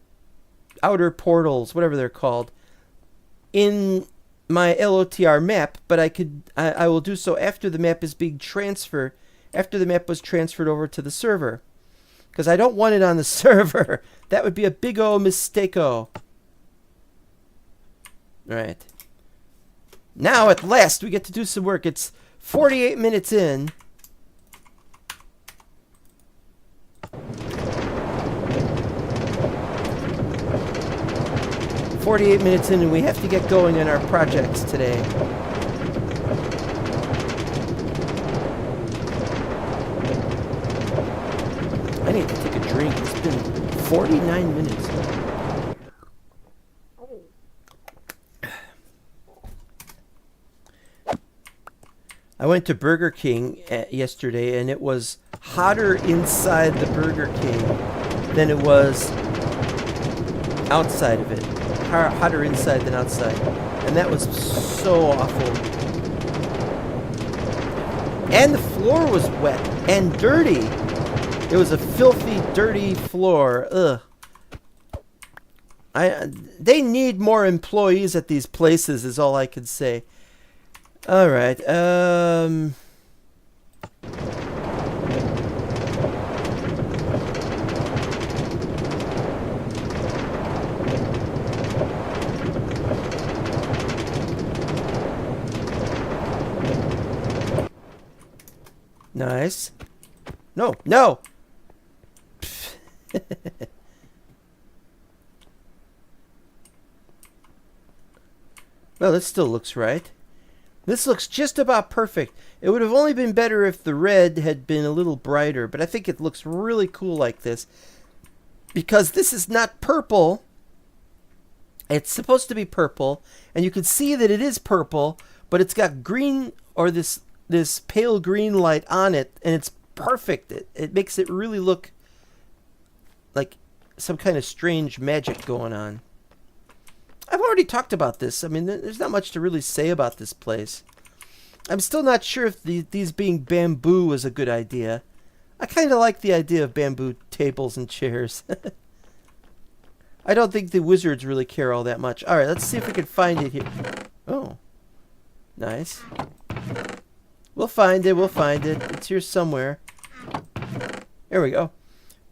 [SPEAKER 1] outer portals, whatever they're called, in my LOTR map, but I will do so after the map is being transferred, after the map was transferred over to the server. Because I don't want it on the server. That would be a big O mistake-o. Right. Now, at last, we get to do some work. It's 48 minutes in. And we have to get going on our projects today. I need to take a drink. It's been 49 minutes. I went to Burger King yesterday, and it was hotter inside the Burger King than it was outside of it. Hotter inside than outside. And that was so awful. And the floor was wet and dirty. It was a filthy, dirty floor. Ugh. They need more employees at these places, is all I can say. All right. Nice. No, no. Well, this still looks right. This looks just about perfect. It would have only been better if the red had been a little brighter, but I think it looks really cool like this. Because this is not purple. It's supposed to be purple, and you can see that it is purple, but it's got green, or this pale green light on it, and it's perfect. It makes it really look like some kind of strange magic going on. I've already talked about this. I mean, there's not much to really say about this place. I'm still not sure if these being bamboo is a good idea. I kind of like the idea of bamboo tables and chairs. I don't think the wizards really care all that much. All right, let's see if we can find it here. Oh, nice. We'll find it. We'll find it. It's here somewhere. There we go.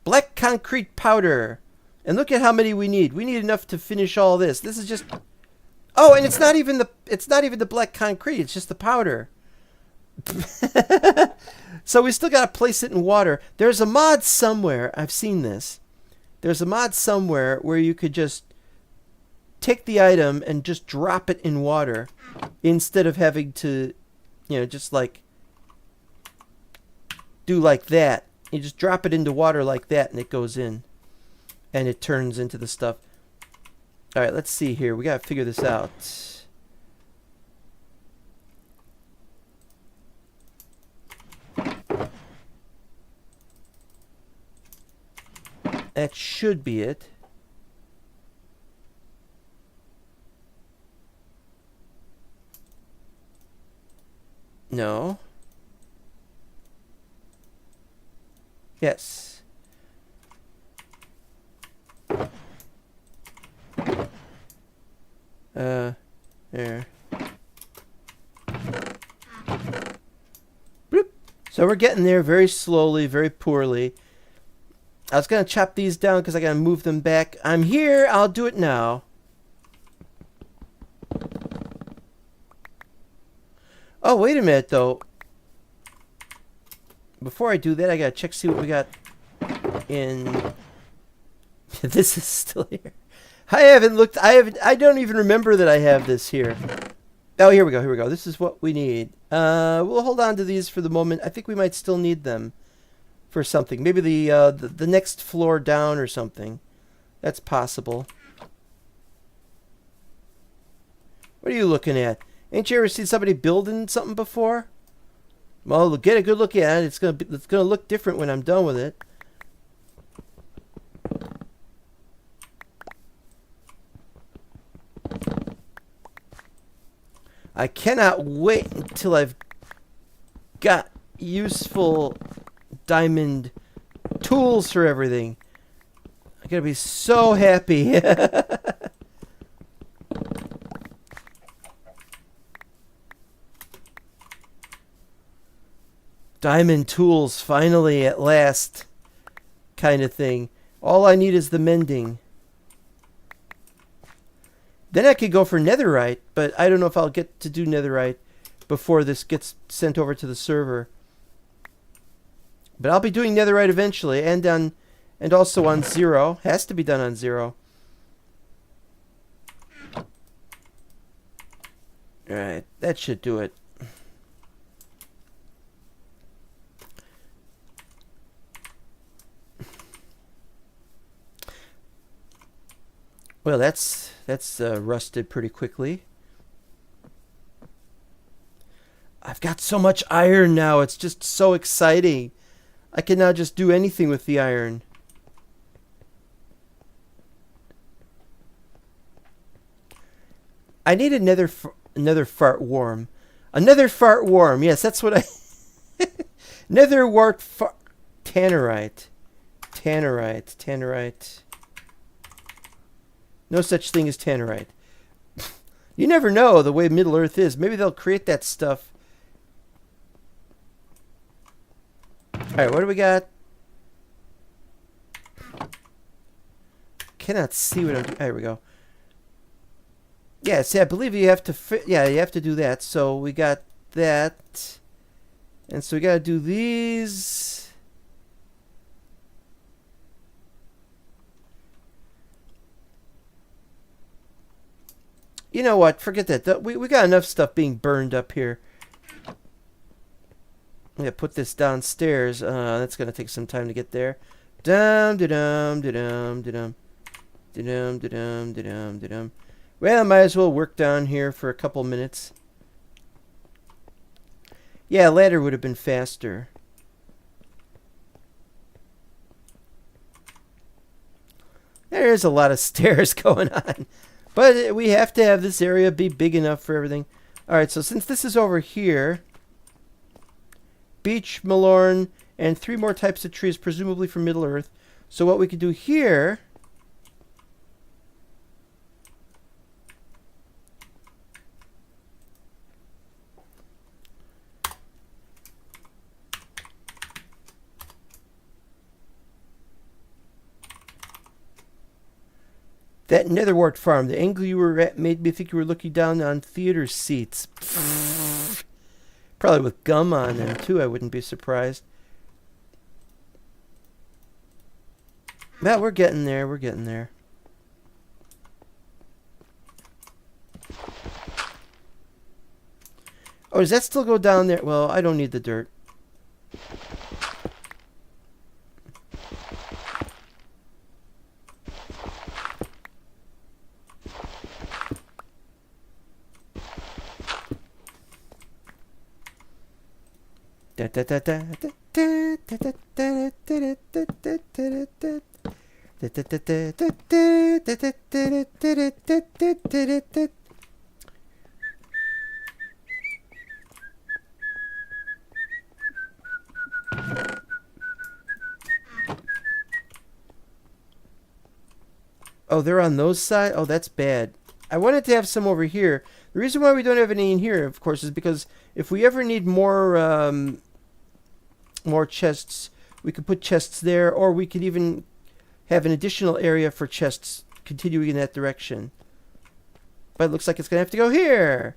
[SPEAKER 1] Black concrete powder. And look at how many we need. We need enough to finish all this. This is just... Oh, and it's not even the black concrete. It's just the powder. So we still got to place it in water. There's a mod somewhere. I've seen this. There's a mod somewhere where you could just take the item and just drop it in water instead of having to, you know, just like do like that. You just drop it into water like that and it goes in. and it turns into the stuff. All right, let's see here. We got to figure this out. That should be it. No. Yes. There. Bloop. So we're getting there very slowly, very poorly. I was going to chop these down because I got to move them back. I'm here. I'll do it now. Oh, wait a minute, though. Before I do that, I got to check, see what we got in... This is still here. I haven't looked... I don't even remember that I have this here. Oh, here we go. Here we go. This is what we need. We'll hold on to these for the moment. I think we might still need them for something. Maybe the next floor down or something. That's possible. What are you looking at? Ain't you ever seen somebody building something before? Well, get a good look at it. It's gonna look different when I'm done with it. I cannot wait until I've got useful diamond tools for everything. I'm gonna be so happy. Diamond tools, finally, at last, kind of thing. All I need is the mending. Then I could go for netherite, but I don't know if I'll get to do netherite before this gets sent over to the server. But I'll be doing netherite eventually, and also on 0. Has to be done on 0. Alright, that should do it. Well, that's rusted pretty quickly. I've got so much iron now. It's just so exciting. I can now just do anything with the iron. I need another fart worm. Another fart worm. Yes, that's what I... Nether wart fart... Tannerite. No such thing as tannerite. You never know the way Middle Earth is. Maybe they'll create that stuff. Alright, what do we got? Cannot see what I'm doing. There we go. Yeah, see, I believe you have to you have to do that. So we got that. And so we got to do these. You know what? Forget that. We got enough stuff being burned up here. I'm going to put this downstairs. That's going to take some time to get there. Dum dum dum dum dum dum dum. Well, I might as well work down here for a couple minutes. Yeah, ladder would have been faster. There's a lot of stairs going on. But we have to have this area be big enough for everything. Alright, so since this is over here, beech, malorn, and 3 more types of trees, presumably from Middle Earth. So what we could do here... That netherwart farm, the angle you were at made me think you were looking down on theater seats. Probably with gum on them, too. I wouldn't be surprised. Well, we're getting there. We're getting there. Oh, does that still go down there? Well, I don't need the dirt. Oh, they're on those sides? Oh, that's bad. I wanted to have some over here. The reason why we don't have any in here, of course, is because if we ever need more more chests, we could put chests there, or we could even have an additional area for chests continuing in that direction. But it looks like it's going to have to go here.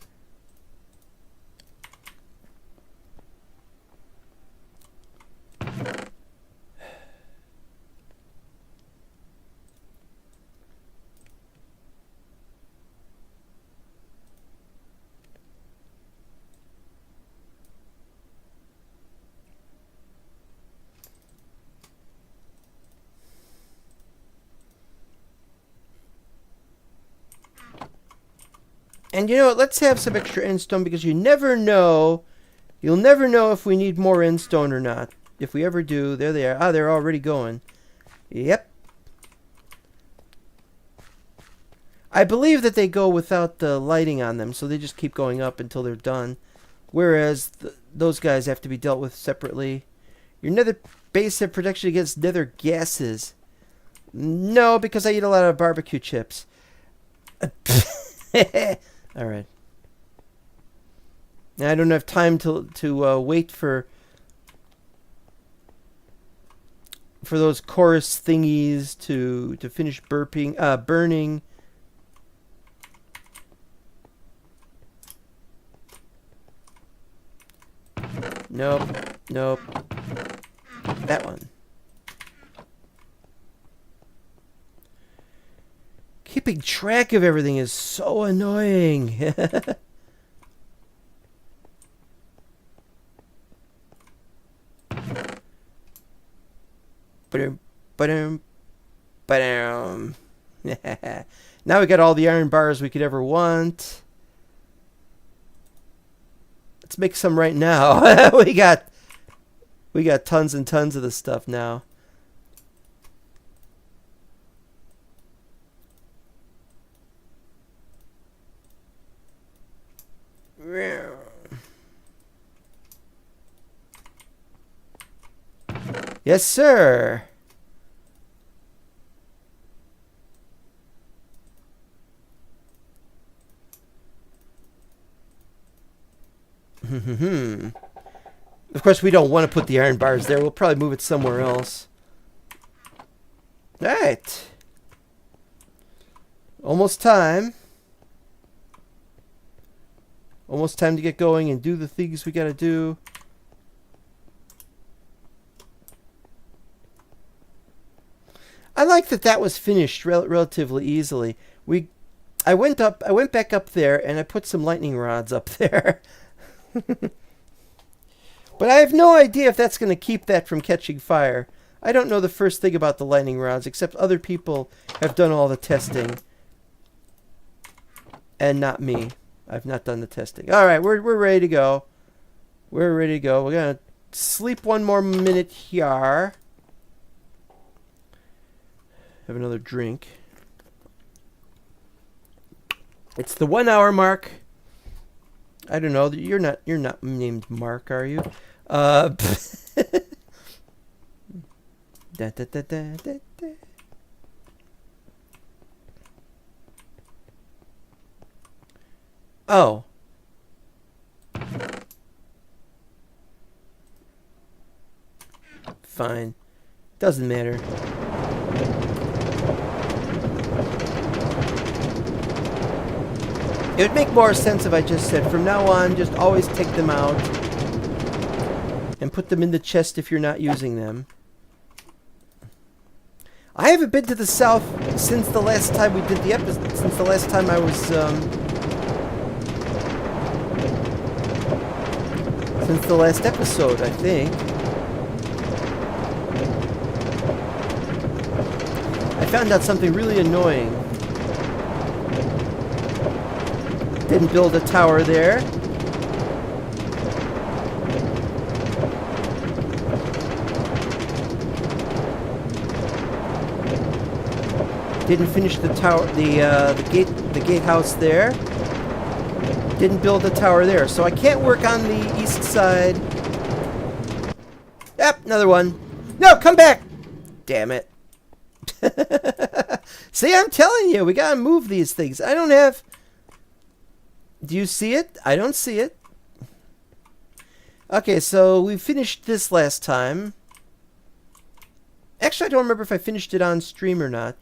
[SPEAKER 1] And you know what? Let's have some extra endstone because you never know. You'll never know if we need more endstone or not. If we ever do, there they are. Ah, they're already going. Yep. I believe that they go without the lighting on them, so they just keep going up until they're done. Whereas those guys have to be dealt with separately. Your nether base have protection against nether gases. No, because I eat a lot of barbecue chips. All right. Now, I don't have time to wait for those chorus thingies to finish burning. Nope. Nope. That one. Keeping track of everything is so annoying. Now we got all the iron bars we could ever want. Let's make some right now. we got tons and tons of the stuff now. Yes, sir. Of course, we don't want to put the iron bars there. We'll probably move it somewhere else. All right. Almost time. Almost time to get going and do the things we got to do. I like that was finished relatively easily. I went back up there and I put some lightning rods up there. But I have no idea if that's going to keep that from catching fire. I don't know the first thing about the lightning rods, except other people have done all the testing. And not me. I've not done the testing. All right, we're ready to go. We're ready to go. We're going to sleep one more minute here. Have another drink. It's the 1 hour mark. I don't know. You're not named Mark, are you? Da, da, da, da, da, da. Oh. Fine. Doesn't matter. It would make more sense if I just said, from now on, just always take them out and put them in the chest if you're not using them. I haven't been to the south since the last time we did the episode, since the last time I was, since the last episode, I think. I found out something really annoying. Didn't build a tower there. Didn't finish the tower, the gatehouse there. Didn't build the tower there, so I can't work on the east side. Yep, another one. No, come back! Damn it. See, I'm telling you, we gotta move these things. I don't have... Do you see it? I don't see it. Okay, so we finished this last time. Actually, I don't remember if I finished it on stream or not.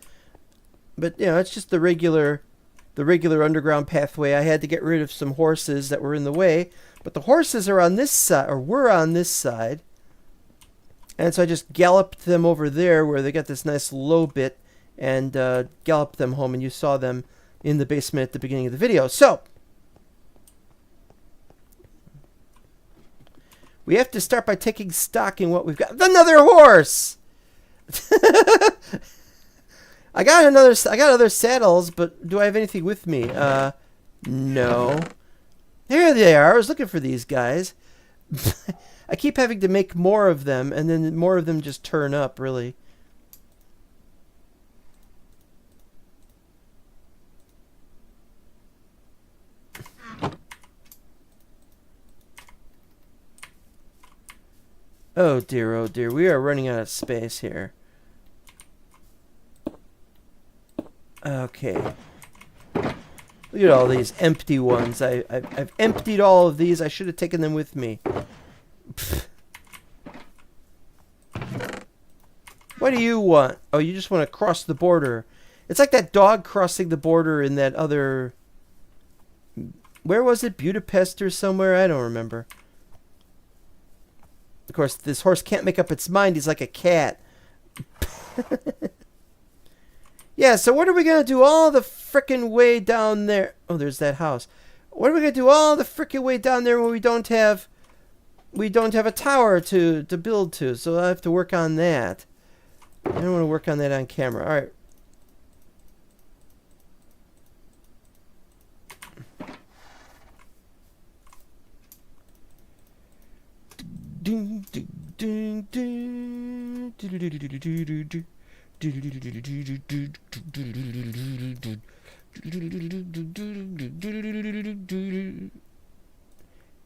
[SPEAKER 1] But, you know, it's just the regular underground pathway. I had to get rid of some horses that were in the way. But the horses are on this side, or were on this side. And so I just galloped them over there where they got this nice low bit and galloped them home. And you saw them in the basement at the beginning of the video. So, we have to start by taking stock in what we've got. Another horse! I got other saddles, but do I have anything with me? No. There they are. I was looking for these guys. I keep having to make more of them, and then more of them just turn up, really. Oh dear, we are running out of space here. Okay. Look at all these empty ones. I've emptied all of these. I should have taken them with me. Pfft. What do you want? Oh, you just want to cross the border. It's like that dog crossing the border in that other... Where was it? Budapest or somewhere? I don't remember. Of course, this horse can't make up its mind. He's like a cat. Yeah, so what are we going to do all the frickin' way down there? Oh, there's that house. What are we going to do all the frickin' way down there when we don't have a tower to build to? So I have to work on that. I don't want to work on that on camera. All right.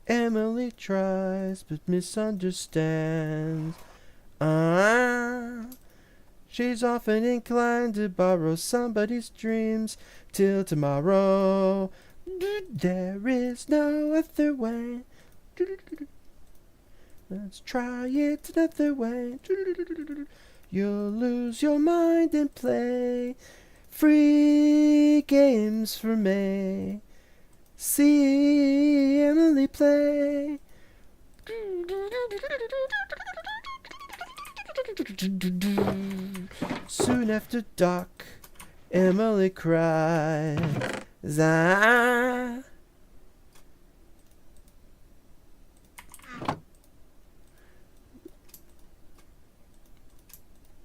[SPEAKER 1] Emily tries but misunderstands. She's often inclined to borrow somebody's dreams till tomorrow. There is no other way. Let's try it another way. You'll lose your mind and play free games for me. See Emily play. Soon after dark, Emily cries.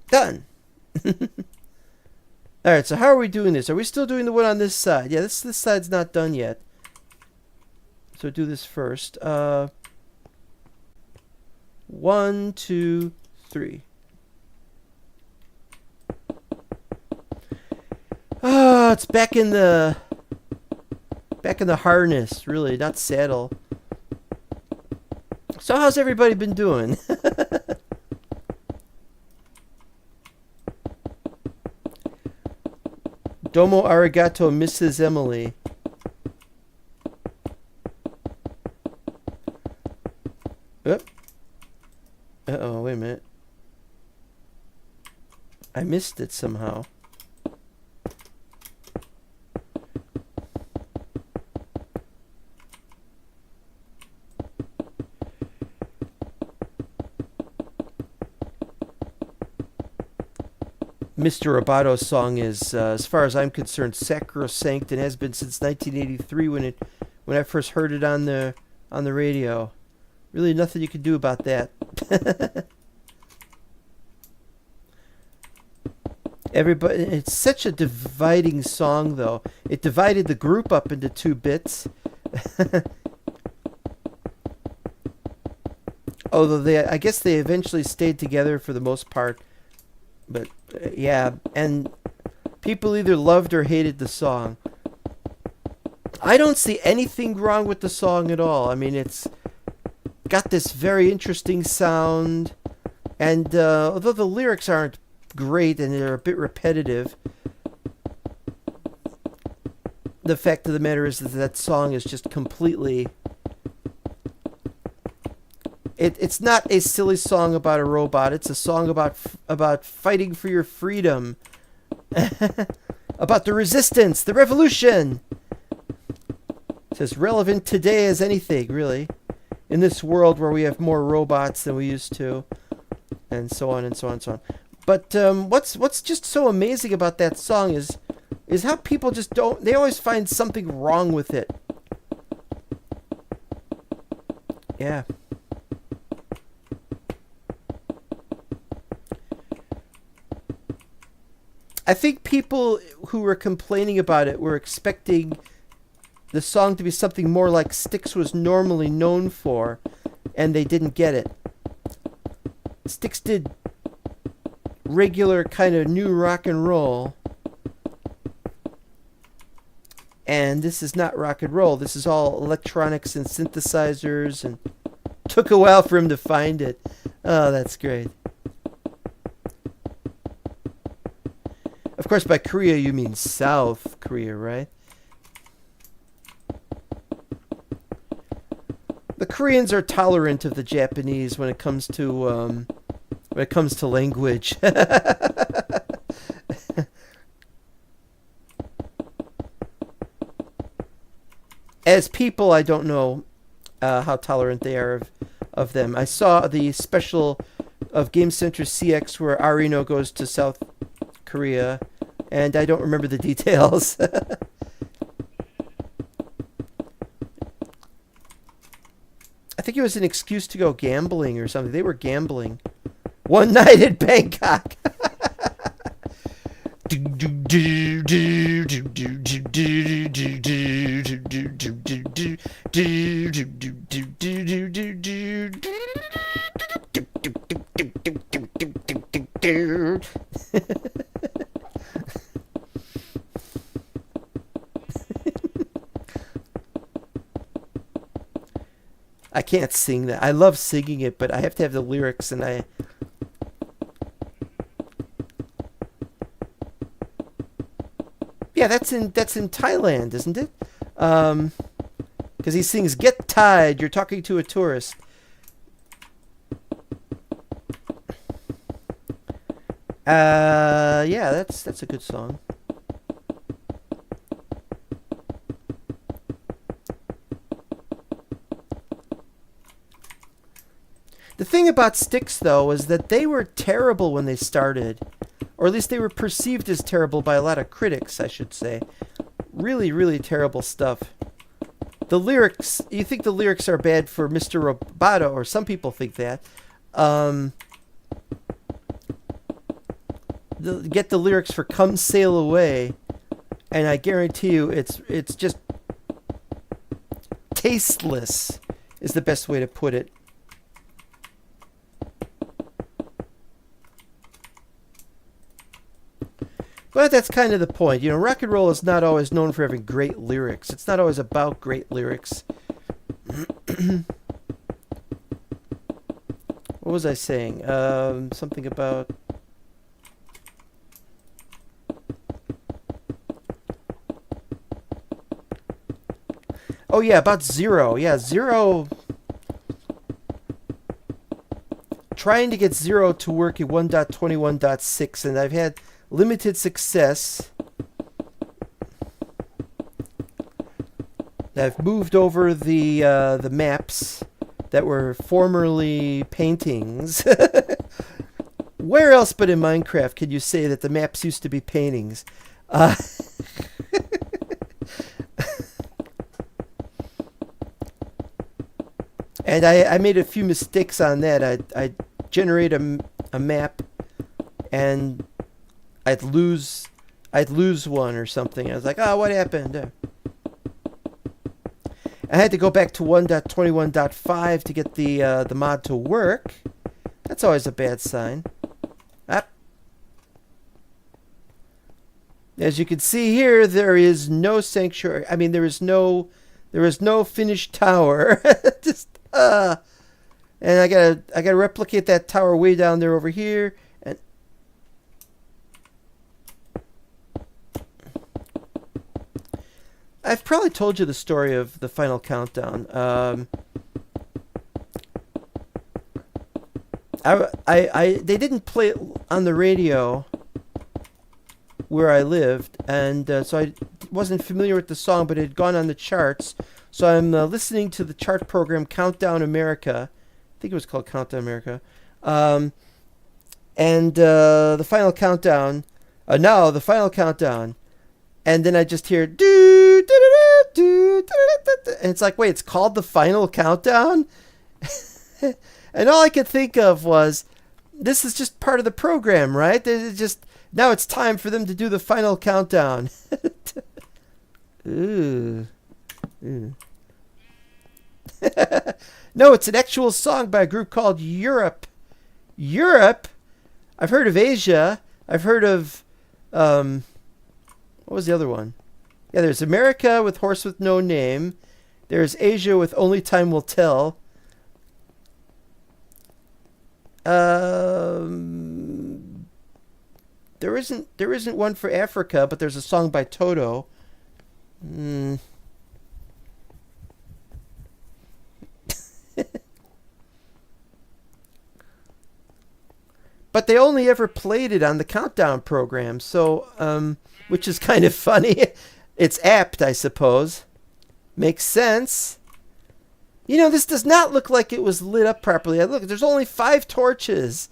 [SPEAKER 1] Done. Alright, so how are we doing this? Are we still doing the one on this side? Yeah, this side's not done yet. So do this first. 1, 2, 3. Oh, it's back in the harness, really, not saddle. So how's everybody been doing? Domo arigato, Mrs. Emily. Uh-oh, wait a minute. I missed it somehow. Mr. Robato's song is, as far as I'm concerned, sacrosanct and has been since 1983 when I first heard it on the radio. Really, nothing you can do about that. Everybody, it's such a dividing song, though. It divided the group up into 2 bits. Although I guess they eventually stayed together for the most part. But yeah, and People either loved or hated the song. I don't see anything wrong with the song at all. I mean, it's got this very interesting sound, and although the lyrics aren't great and they're a bit repetitive, the fact of the matter is that song is just completely... It's not a silly song about a robot. It's a song about fighting for your freedom. About the resistance, the revolution. It's as relevant today as anything, really. In this world where we have more robots than we used to. And so on and so on and so on. But what's just so amazing about that song is how people just don't... They always find something wrong with it. Yeah. I think people who were complaining about it were expecting the song to be something more like Styx was normally known for, and they didn't get it. Styx did regular kind of new rock and roll, and this is not rock and roll. This is all electronics and synthesizers, and took a while for him to find it. Oh, that's great. Of course, by Korea, you mean South Korea, right? The Koreans are tolerant of the Japanese when it comes to language. As people, I don't know how tolerant they are of them. I saw the special of Game Center CX where Arino goes to South Korea, and I don't remember the details. I think it was an excuse to go gambling or something. They were gambling. One night in Bangkok. I can't sing that. I love singing it, but I have to have the lyrics, and yeah, that's in Thailand, isn't it? Because he sings "Get Tied." You're talking to a tourist. Yeah, that's a good song. The thing about Styx, though, is that they were terrible when they started. Or at least they were perceived as terrible by a lot of critics, I should say. Really, really terrible stuff. The lyrics, you think the lyrics are bad for Mr. Roboto, or some people think that. Get the lyrics for Come Sail Away, and I guarantee you it's just tasteless is the best way to put it. But that's kind of the point. You know, rock and roll is not always known for having great lyrics. It's not always about great lyrics. What was I saying? Something about... Oh, yeah, about Zero. Yeah, Zero... Trying to get Zero to work in 1.21.6, and I've had limited success. I've moved over the maps that were formerly paintings. Where else but in Minecraft can you say that the maps used to be paintings? And I made a few mistakes on that. I generate a map, and I'd lose one or something. I was like, oh, what happened? I had to go back to 1.21.5 to get the mod to work. That's always a bad sign. Ah. As you can see here, there is no sanctuary. I mean, there is no finished tower. Just and I gotta replicate that tower way down there over here. And I've probably told you the story of the final countdown. They didn't play it on the radio where I lived, and so I wasn't familiar with the song, but it had gone on the charts. So I'm listening to the chart program Countdown America. I think it was called Countdown America. And the final countdown. Now the final countdown. And then I just hear do do do do do, and it's like, wait, it's called the final countdown? And all I could think of was, this is just part of the program, right? It's just now it's time for them to do the final countdown. Ooh. Ooh. No, it's an actual song by a group called Europe. Europe? I've heard of Asia. I've heard of what was the other one? Yeah, there's America with Horse with No Name. There's Asia with Only Time Will Tell. There isn't one for Africa, but there's a song by Toto. But they only ever played it on the countdown program, so which is kind of funny. It's apt, I suppose. Makes sense. You know, this does not look like it was lit up properly. Look, there's only 5 torches.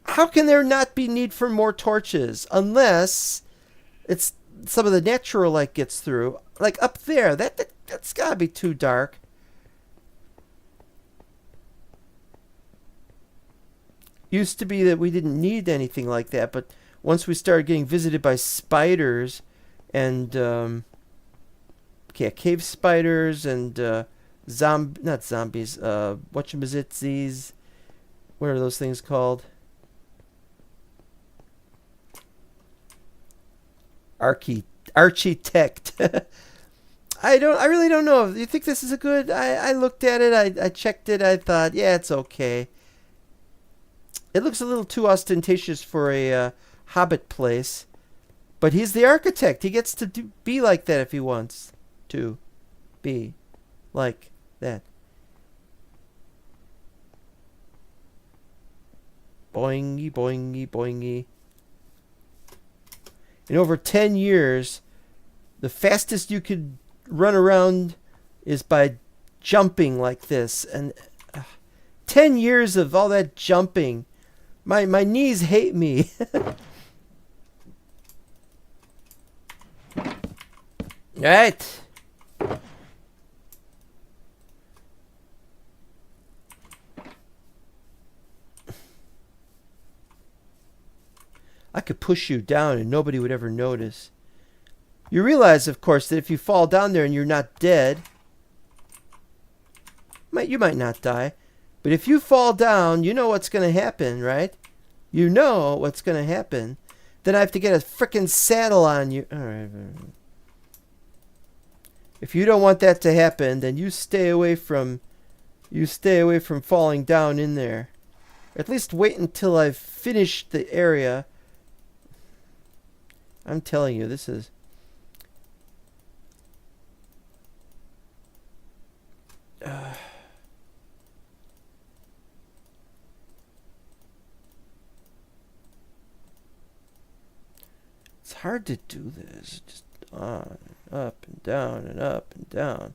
[SPEAKER 1] How can there not be need for more torches? Unless it's some of the natural light gets through. Like up there, that's gotta be too dark. Used to be that we didn't need anything like that, but once we started getting visited by spiders and cave spiders and not zombies, whatchamazitsies, what are those things called? Architect. I really don't know. You think this is a good? I looked at it. I checked it. I thought, yeah, it's okay. It looks a little too ostentatious for a Hobbit place, but he's the architect. He gets to be like that if he wants to be like that. Boingy, boingy, boingy. In over 10 years, the fastest you could run around is by jumping like this. And 10 years of all that jumping. My knees hate me. Right. I could push you down and nobody would ever notice. You realize, of course, that if you fall down there and you're not dead, you might not die. But if you fall down, you know what's going to happen, right? You know what's going to happen. Then I have to get a frickin' saddle on you. All right. If you don't want that to happen, then you stay away from falling down in there. At least wait until I've finished the area. I'm telling you, this is... It's hard to do this. Just on, up and down and up and down.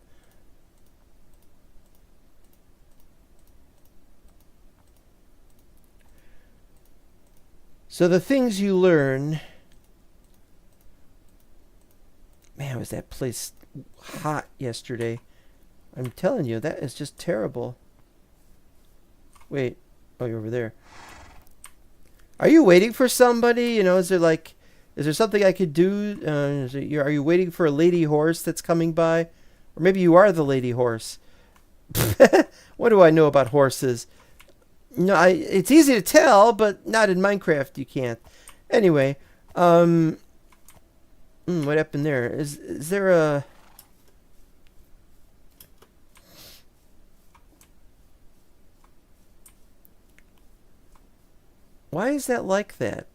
[SPEAKER 1] So the things you learn... Man, was that place hot yesterday. I'm telling you, that is just terrible. Wait. Oh, you're over there. Are you waiting for somebody? You know, is there something I could do? Are you waiting for a lady horse that's coming by? Or maybe you are the lady horse. What do I know about horses? No, it's easy to tell, but not in Minecraft you can't. Anyway, What happened there? Is there a... Why is that like that?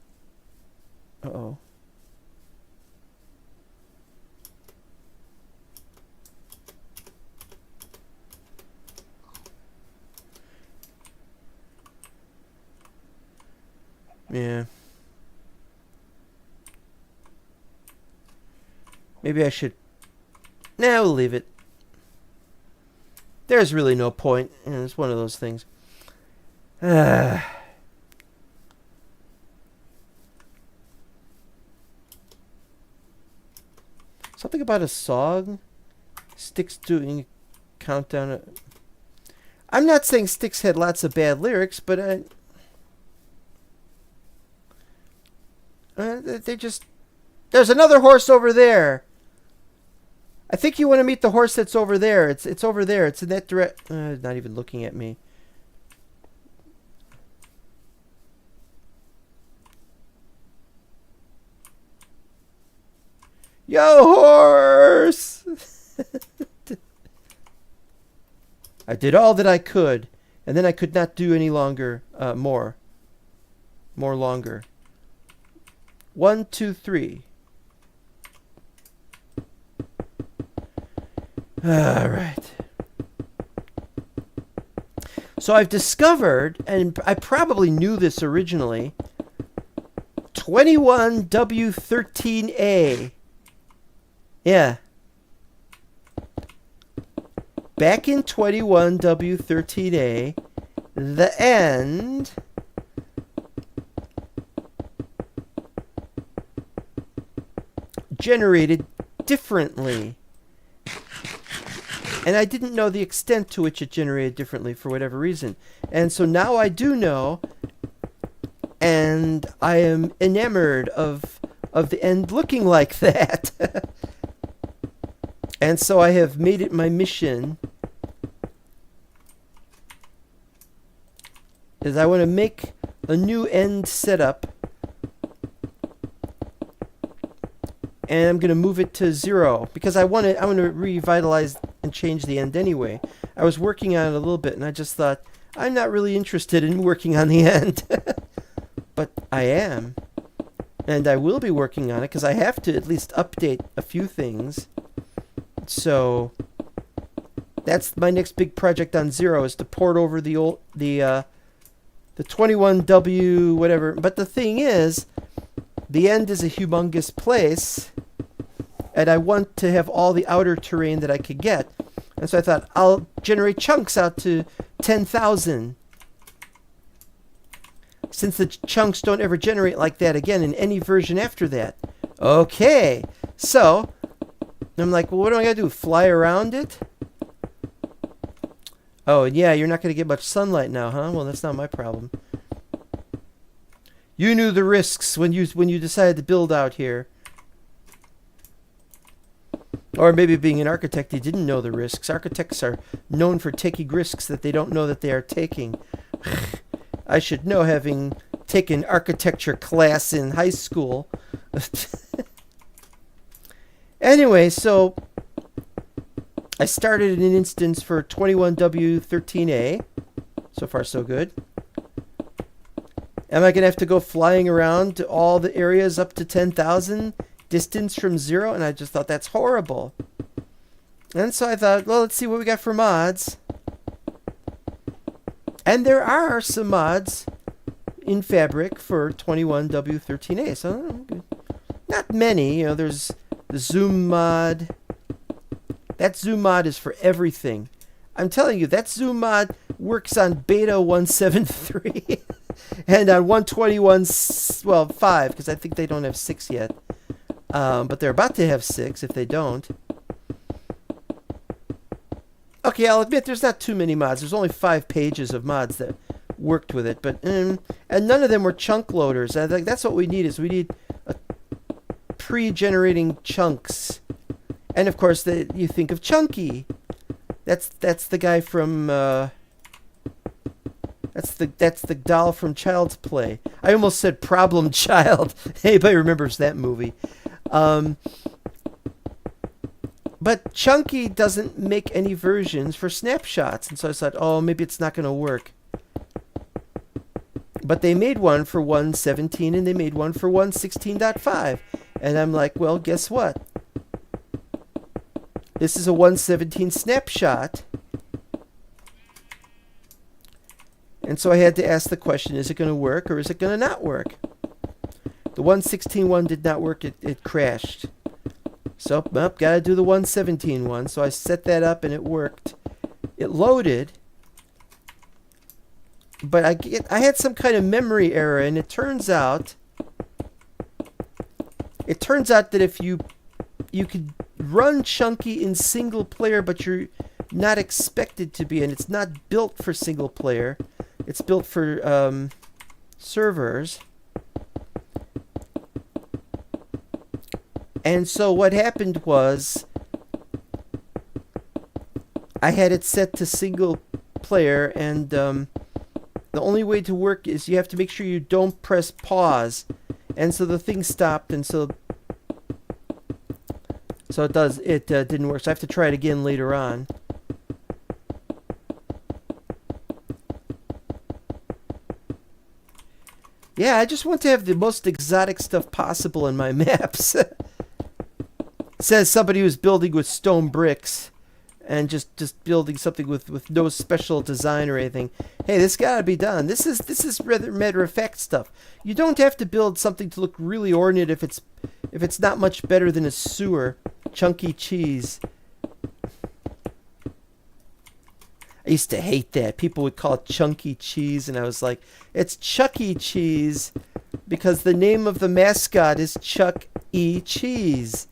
[SPEAKER 1] Uh-oh. Yeah. Maybe I should... Nah, we'll leave it. There's really no point. It's one of those things. Something about a song? Styx doing a countdown. I'm not saying Styx had lots of bad lyrics, but they just... There's another horse over there. I think you want to meet the horse that's over there. It's over there. It's in that direct... not even looking at me. Yo, horse! I did all that I could, and then I could not do any longer. More longer. 1, 2, 3. All right. So I've discovered, and I probably knew this originally, 21W13A. Yeah. Back in 21W13A, the end generated differently. And I didn't know the extent to which it generated differently for whatever reason. And so now I do know, and I am enamored of the end looking like that. And so I have made it my mission is I want to make a new end setup, and I'm going to move it to 0 because I want to revitalize and change the end anyway. I was working on it a little bit, and I just thought I'm not really interested in working on the end. But I am, and I will be working on it because I have to at least update a few things. So that's my next big project on 0 is to port over the 21W whatever. But the thing is, the end is a humongous place, and I want to have all the outer terrain that I could get. And so I thought I'll generate chunks out to 10,000. Since the chunks don't ever generate like that again in any version after that. Okay, so I'm like, well, what do I gotta do? Fly around it? Oh, yeah, you're not gonna get much sunlight now, huh? Well, that's not my problem. You knew the risks when you decided to build out here. Or maybe being an architect, you didn't know the risks. Architects are known for taking risks that they don't know that they are taking. I should know, having taken architecture class in high school. Anyway, so I started an instance for 21W13A. So far, so good. Am I going to have to go flying around to all the areas up to 10,000 distance from 0? And I just thought that's horrible. And so I thought, well, let's see what we got for mods. And there are some mods in Fabric for 21W13A. So not many. You know, there's the zoom mod. That zoom mod is for everything. I'm telling you, that zoom mod works on beta 173 and on 121, well, 5, because I think they don't have 6 yet. But they're about to have 6 if they don't. Okay, I'll admit there's not too many mods. There's only 5 pages of mods that worked with it, but and none of them were chunk loaders. I think that's what we need. Is we need a pre-generating chunks, and of course you think of Chunky. That's the guy from that's the doll from Child's Play. I almost said Problem Child. Anybody remembers that movie? Um, but Chunky doesn't make any versions for snapshots, and so I thought, oh, maybe it's not going to work. But they made one for 1.17 and they made one for 1.16.5. And I'm like, well, guess what? This is a 1.17 snapshot. And so I had to ask the question, is it going to work or is it going to not work? The 1.16 one did not work. It crashed. So, got to do the 1.17 one. So I set that up and it worked. It loaded. But I had some kind of memory error, and it turns out that if you could run Chunky in single player, but you're not expected to be, and it's not built for single player. It's built for servers. And so what happened was I had it set to single player, and the only way to work is you have to make sure you don't press pause. And so the thing stopped, and so it didn't work. So I have to try it again later on. Yeah, I just want to have the most exotic stuff possible in my maps. Says somebody who's building with stone bricks and just building something with no special design or anything. Hey, this gotta be done. This is rather matter of fact stuff. You don't have to build something to look really ornate if it's not much better than a sewer. Chunky cheese. I used to hate that. People would call it chunky cheese, and I was like, it's Chuck E. Cheese because the name of the mascot is Chuck E. Cheese.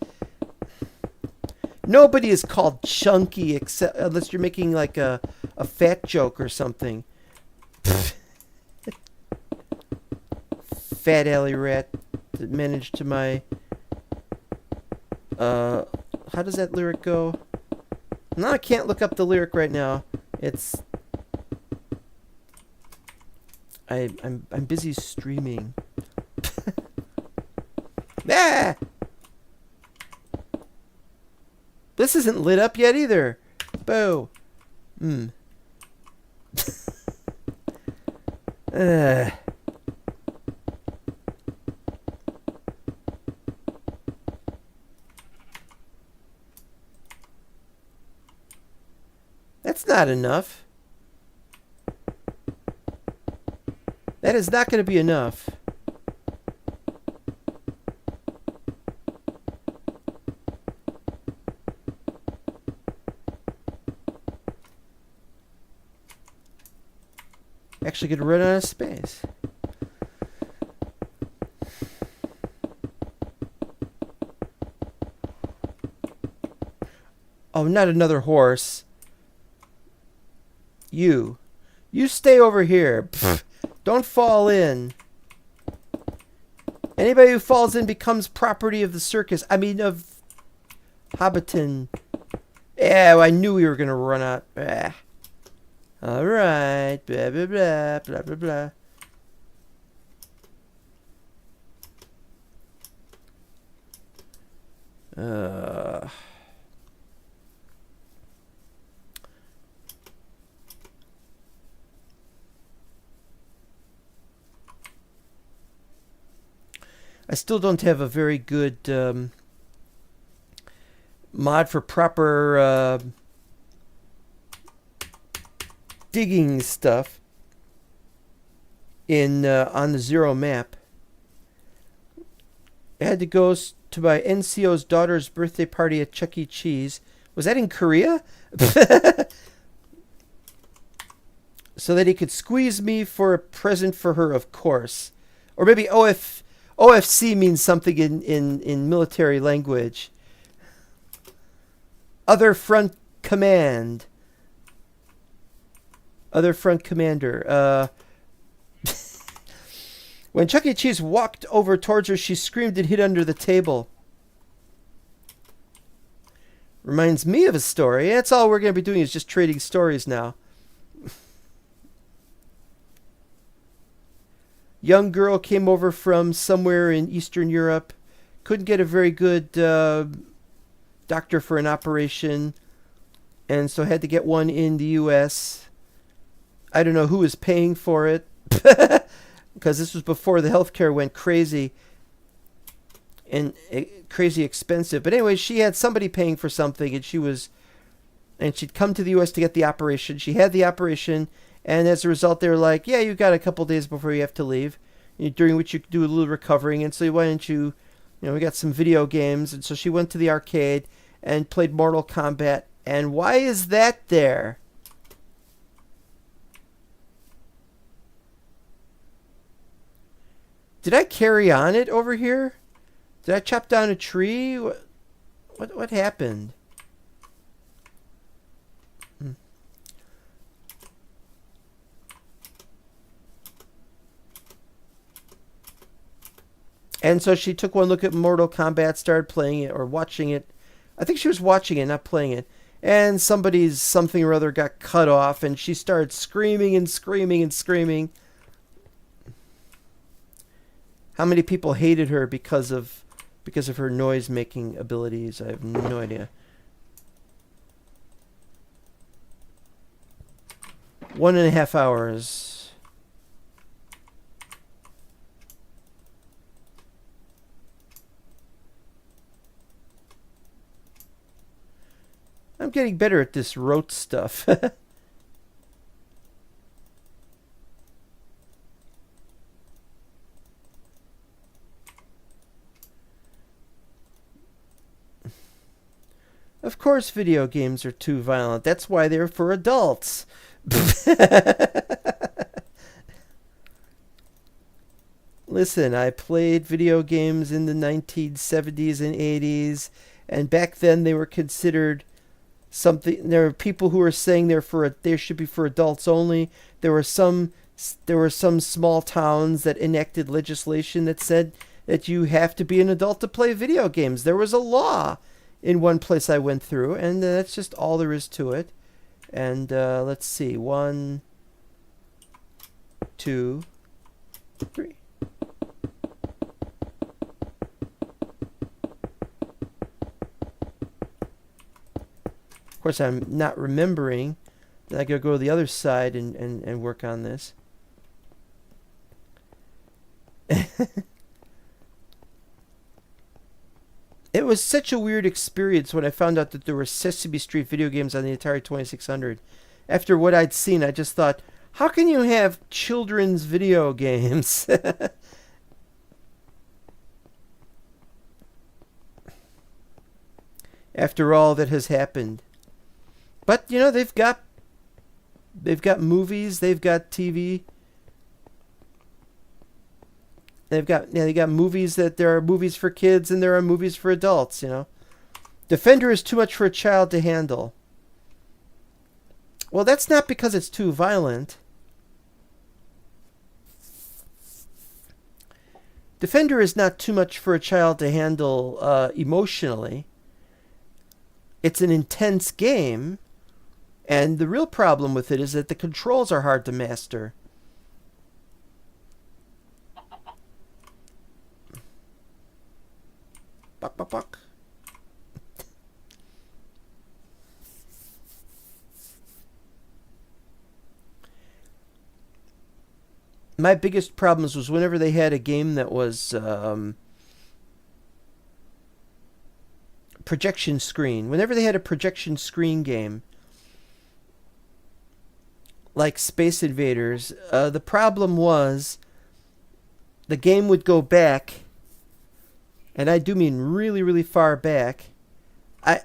[SPEAKER 1] Nobody is called Chunky except unless you're making like a fat joke or something. Fat alley rat that managed to my... how does that lyric go? No, I can't look up the lyric right now. It's... I'm busy streaming. Ah! This isn't lit up yet either. Boo. That's not enough. That is not going to be enough. Actually going to run out of space. Oh, not another horse. You stay over here. Pfft. Don't fall in. Anybody who falls in becomes property of the circus. I mean, of Hobbiton. Yeah, I knew we were going to run out. All right. Blah, blah, blah, blah, blah, blah. I still don't have a very good mod for proper digging stuff in on the Zero map. I had to go to my NCO's daughter's birthday party at Chuck E. Cheese. Was that in Korea? So that he could squeeze me for a present for her, of course. Or maybe OFC means something in military language. Other front command. Other front commander. When Chuck E. Cheese walked over towards her, she screamed and hid under the table. Reminds me of a story. That's all we're going to be doing is just trading stories now. Young girl came over from somewhere in Eastern Europe, couldn't get a very good doctor for an operation, and so had to get one in the U.S. I don't know who was paying for it, because this was before the healthcare went crazy and crazy expensive. But anyway, she had somebody paying for something, and she'd come to the U.S. to get the operation. She had the operation, and as a result, they were like, yeah, you got a couple days before you have to leave, during which you could do a little recovering. And so why don't you, we got some video games. And so she went to the arcade and played Mortal Kombat. And why is that there? Did I carry on it over here? Did I chop down a tree? What happened? And so she took one look at Mortal Kombat, started playing it or watching it. I think she was watching it, not playing it. And somebody's something or other got cut off, and she started screaming and screaming and screaming. How many people hated her because of her noise-making abilities? I have no idea. 1.5 hours. I'm getting better at this rote stuff. Of course video games are too violent. That's why they're for adults. Listen, I played video games in the 1970s and 80s, and back then they were considered something. There were people who were saying they should be for adults only. There were some small towns that enacted legislation that said that you have to be an adult to play video games. There was a law in one place I went through, and that's just all there is to it. And let's see, 1, 2, 3. Of course, I'm not remembering. I gotta go to the other side and work on this. It was such a weird experience when I found out that there were Sesame Street video games on the Atari 2600. After what I'd seen, I just thought, how can you have children's video games? After all that has happened. But, they've got movies, they've got TV. They got movies that there are movies for kids and there are movies for adults, Defender is too much for a child to handle. Well, that's not because it's too violent. Defender is not too much for a child to handle emotionally. It's an intense game, and the real problem with it is that the controls are hard to master. Buck, buck, buck. My biggest problems was whenever they had a game that was projection screen. Whenever they had a projection screen game, like Space Invaders, the problem was the game would go back. And I do mean really, really far back. I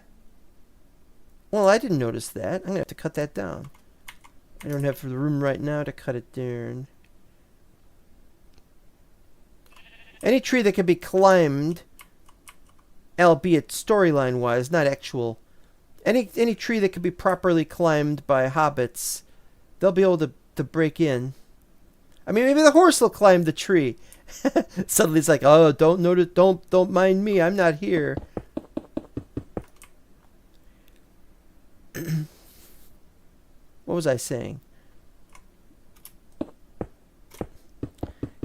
[SPEAKER 1] didn't notice that. I'm going to have to cut that down. I don't have the room right now to cut it down. Any tree that can be climbed, albeit storyline-wise, not actual. Any tree that can be properly climbed by hobbits, they'll be able to break in. I mean, maybe the horse will climb the tree. Suddenly it's like, oh, don't mind me, I'm not here. What was I saying?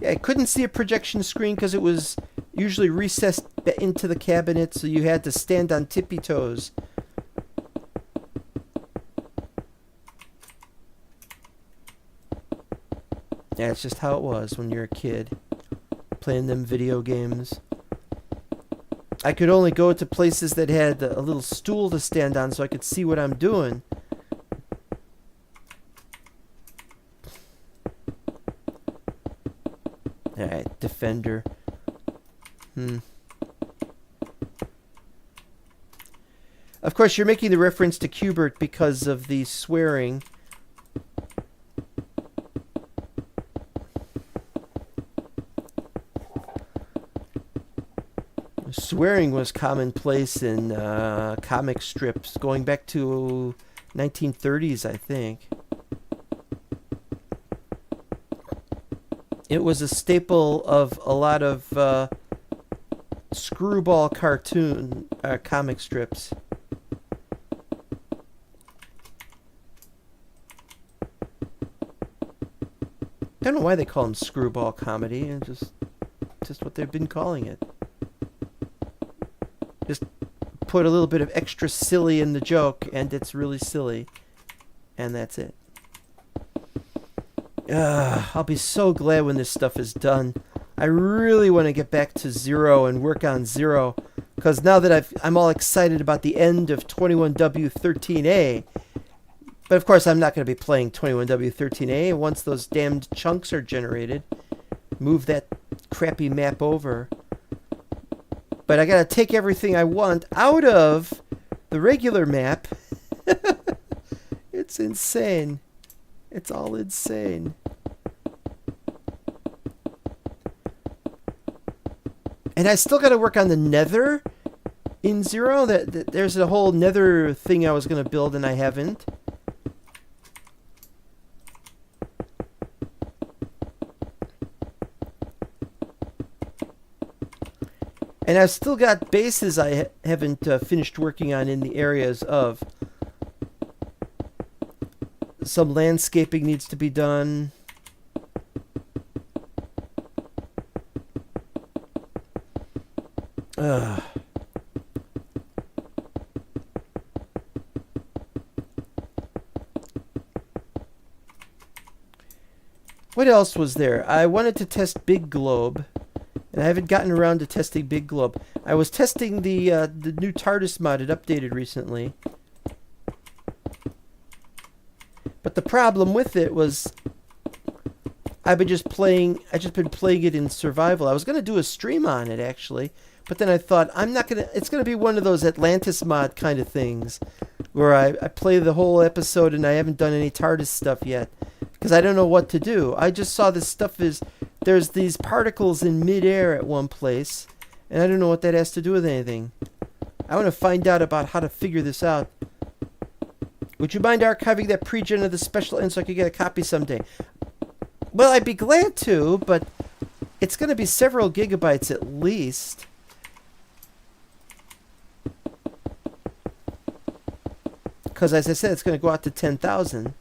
[SPEAKER 1] Yeah, I couldn't see a projection screen because it was usually recessed into the cabinet, so you had to stand on tippy toes. Yeah, it's just how it was when you're a kid, playing them video games. I could only go to places that had a little stool to stand on so I could see what I'm doing. Alright, Defender. Of course, you're making the reference to Qbert because of the swearing. Swearing was commonplace in comic strips going back to 1930s, I think. It was a staple of a lot of screwball cartoon comic strips. I don't know why they call them screwball comedy, and just what they've been calling it. Just put a little bit of extra silly in the joke, and it's really silly. And that's it. I'll be so glad when this stuff is done. I really want to get back to Zero and work on Zero. Because now that I'm all excited about the end of 21W13A. But of course, I'm not going to be playing 21W13A once those damned chunks are generated. Move that crappy map over. But I gotta take everything I want out of the regular map. It's insane. It's all insane. And I still gotta work on the nether in Zero. There's a whole nether thing I was gonna build and I haven't. And I've still got bases I haven't finished working on in the areas of. Some landscaping needs to be done. What else was there? I wanted to test Big Globe. And I haven't gotten around to testing Big Globe. I was testing the new TARDIS mod. It updated recently. But the problem with it was I've just been playing it in survival. I was going to do a stream on it, actually. But then I thought, it's going to be one of those Atlantis mod kind of things. Where I play the whole episode and I haven't done any TARDIS stuff yet. Because I don't know what to do. I just saw this stuff there's these particles in midair at one place, and I don't know what that has to do with anything. I want to find out about how to figure this out. Would you mind archiving that pre-gen of the special end so I could get a copy someday? Well, I'd be glad to, but it's going to be several gigabytes at least. Because, as I said, it's going to go out to 10,000.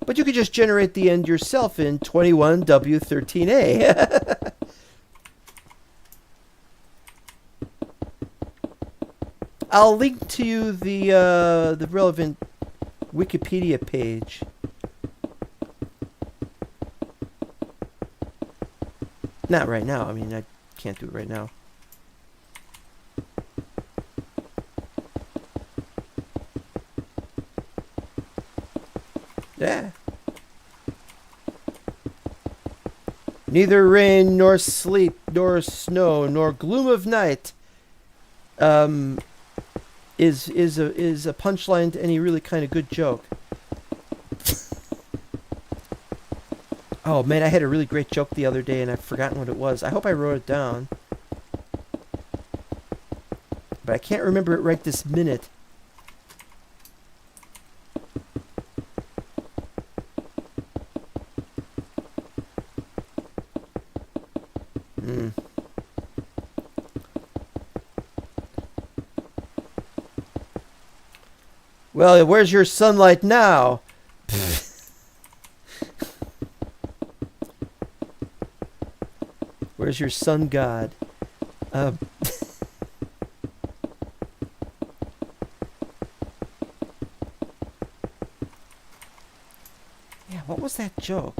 [SPEAKER 1] But you could just generate the end yourself in 21W13A. I'll link to you the relevant Wikipedia page. Not right now. I mean, I can't do it right now. Yeah. Neither rain, nor sleet, nor snow, nor gloom of night is a punchline to any really kind of good joke. Oh man, I had a really great joke the other day and I've forgotten what it was. I hope I wrote it down. But I can't remember it right this minute. Well, where's your sunlight now? as your sun god. Yeah, what was that joke?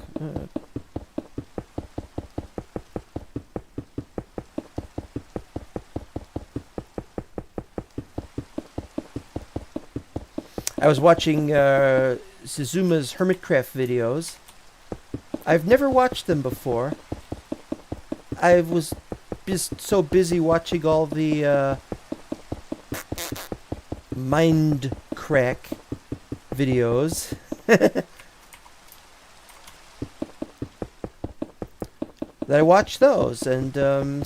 [SPEAKER 1] I was watching Suzuma's Hermitcraft videos. I've never watched them before. I was just so busy watching all the mind crack videos. That I watched those, and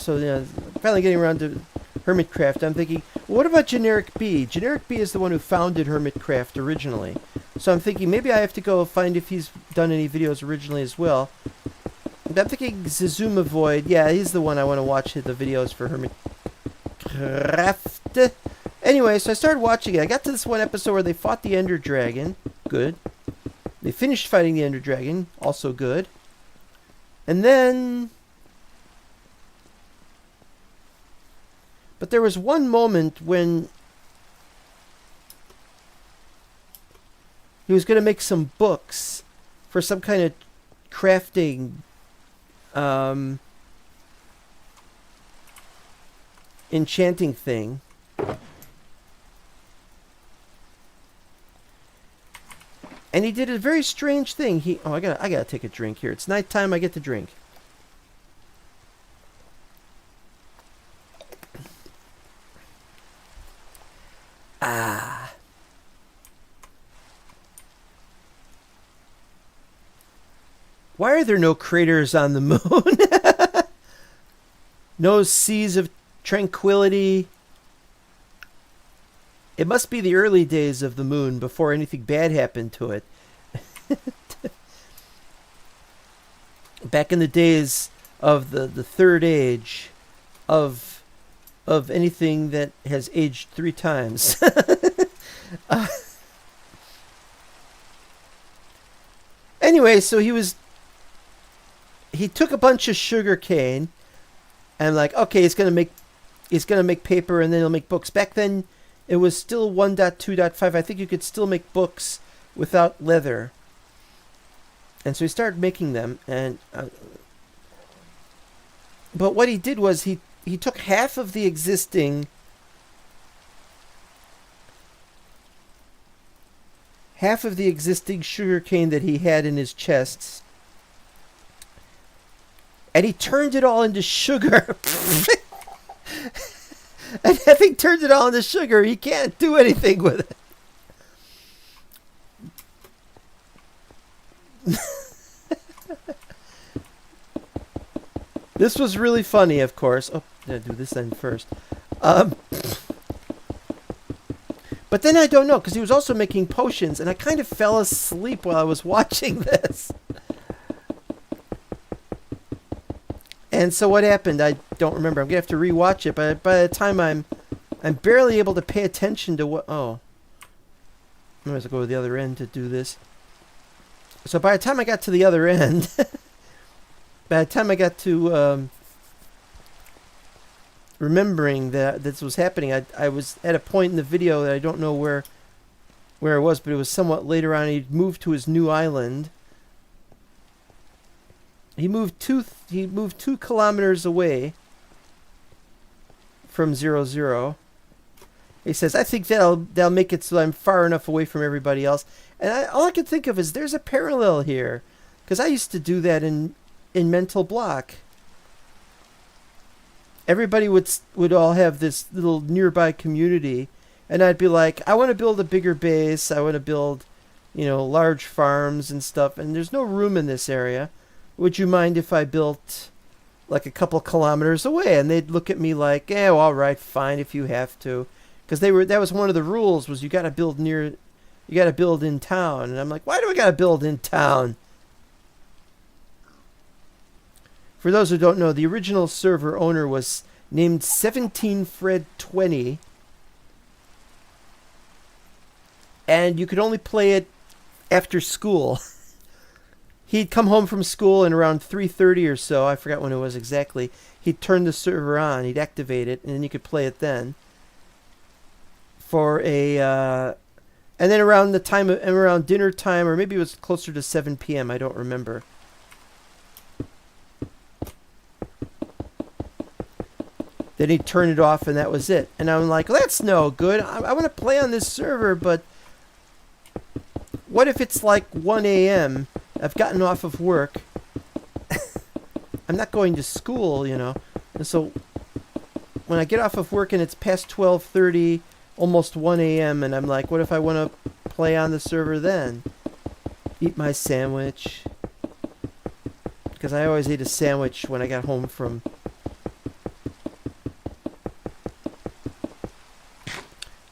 [SPEAKER 1] so finally getting around to Hermitcraft, I'm thinking, what about Generic B? Generic B is the one who founded Hermitcraft originally. So I'm thinking maybe I have to go find if he's done any videos originally as well. But I'm thinking Zizuma Void, yeah, he's the one I want to watch the videos for Hermitcraft. Anyway, so I started watching it. I got to this one episode where they fought the Ender Dragon. Good. They finished fighting the Ender Dragon. Also good. And then... But there was one moment when he was going to make some books for some kind of crafting enchanting thing. And he did a very strange thing. I gotta take a drink here. It's nighttime, I get to drink. Why are there no craters on the moon? No seas of tranquility. It must be the early days of the moon before anything bad happened to it. Back in the days of the third age of anything that has aged 3 times. Anyway, so he took a bunch of sugar cane and like, okay, he's gonna make paper and then he'll make books. Back then it was still 1.2.5. I think you could still make books without leather. And so he started making them, and but what he did was he took half of the existing sugar cane that he had in his chests, and he turned it all into sugar. And having turned it all into sugar, he can't do anything with it. This was really funny, of course. Oh, I'm going to do this then first. But then I don't know, because he was also making potions, and I kind of fell asleep while I was watching this. And so what happened, I don't remember. I'm going to have to rewatch it, but by the time I'm barely able to pay attention to what... Oh. I'm going to go to the other end to do this. So by the time I got to the other end... by the time I got to remembering that this was happening, I was at a point in the video that I don't know where it was, but it was somewhat later on. He'd moved to his new island. He moved 2 kilometers away from 00. He says, I think that'll make it so I'm far enough away from everybody else. And all I could think of is there's a parallel here, because I used to do that in Mental Block. Everybody would all have this little nearby community, and I'd be like, I want to build a bigger base. I want to build, large farms and stuff, and there's no room in this area. Would you mind if I built like a couple kilometers away? And they'd look at me like, well, all right, fine, if you have to. Because that was one of the rules, was you got to build in town. And I'm like, why do I got to build in town? For those who don't know, the original server owner was named 17Fred20. And you could only play it after school. he'd come home from school and around 3:30 or so, I forgot when it was exactly, he'd turn the server on, he'd activate it, and then you could play it then. For a, and then around the time, around dinner time, or maybe it was closer to 7 p.m., I don't remember. Then he'd turn it off, and that was it. And I'm like, well, that's no good. I want to play on this server, but what if it's like 1 a.m., I've gotten off of work, I'm not going to school, you know, and so when I get off of work and it's past 12:30, almost 1 a.m., and I'm like, what if I want to play on the server then? Eat my sandwich, because I always ate a sandwich when I got home from...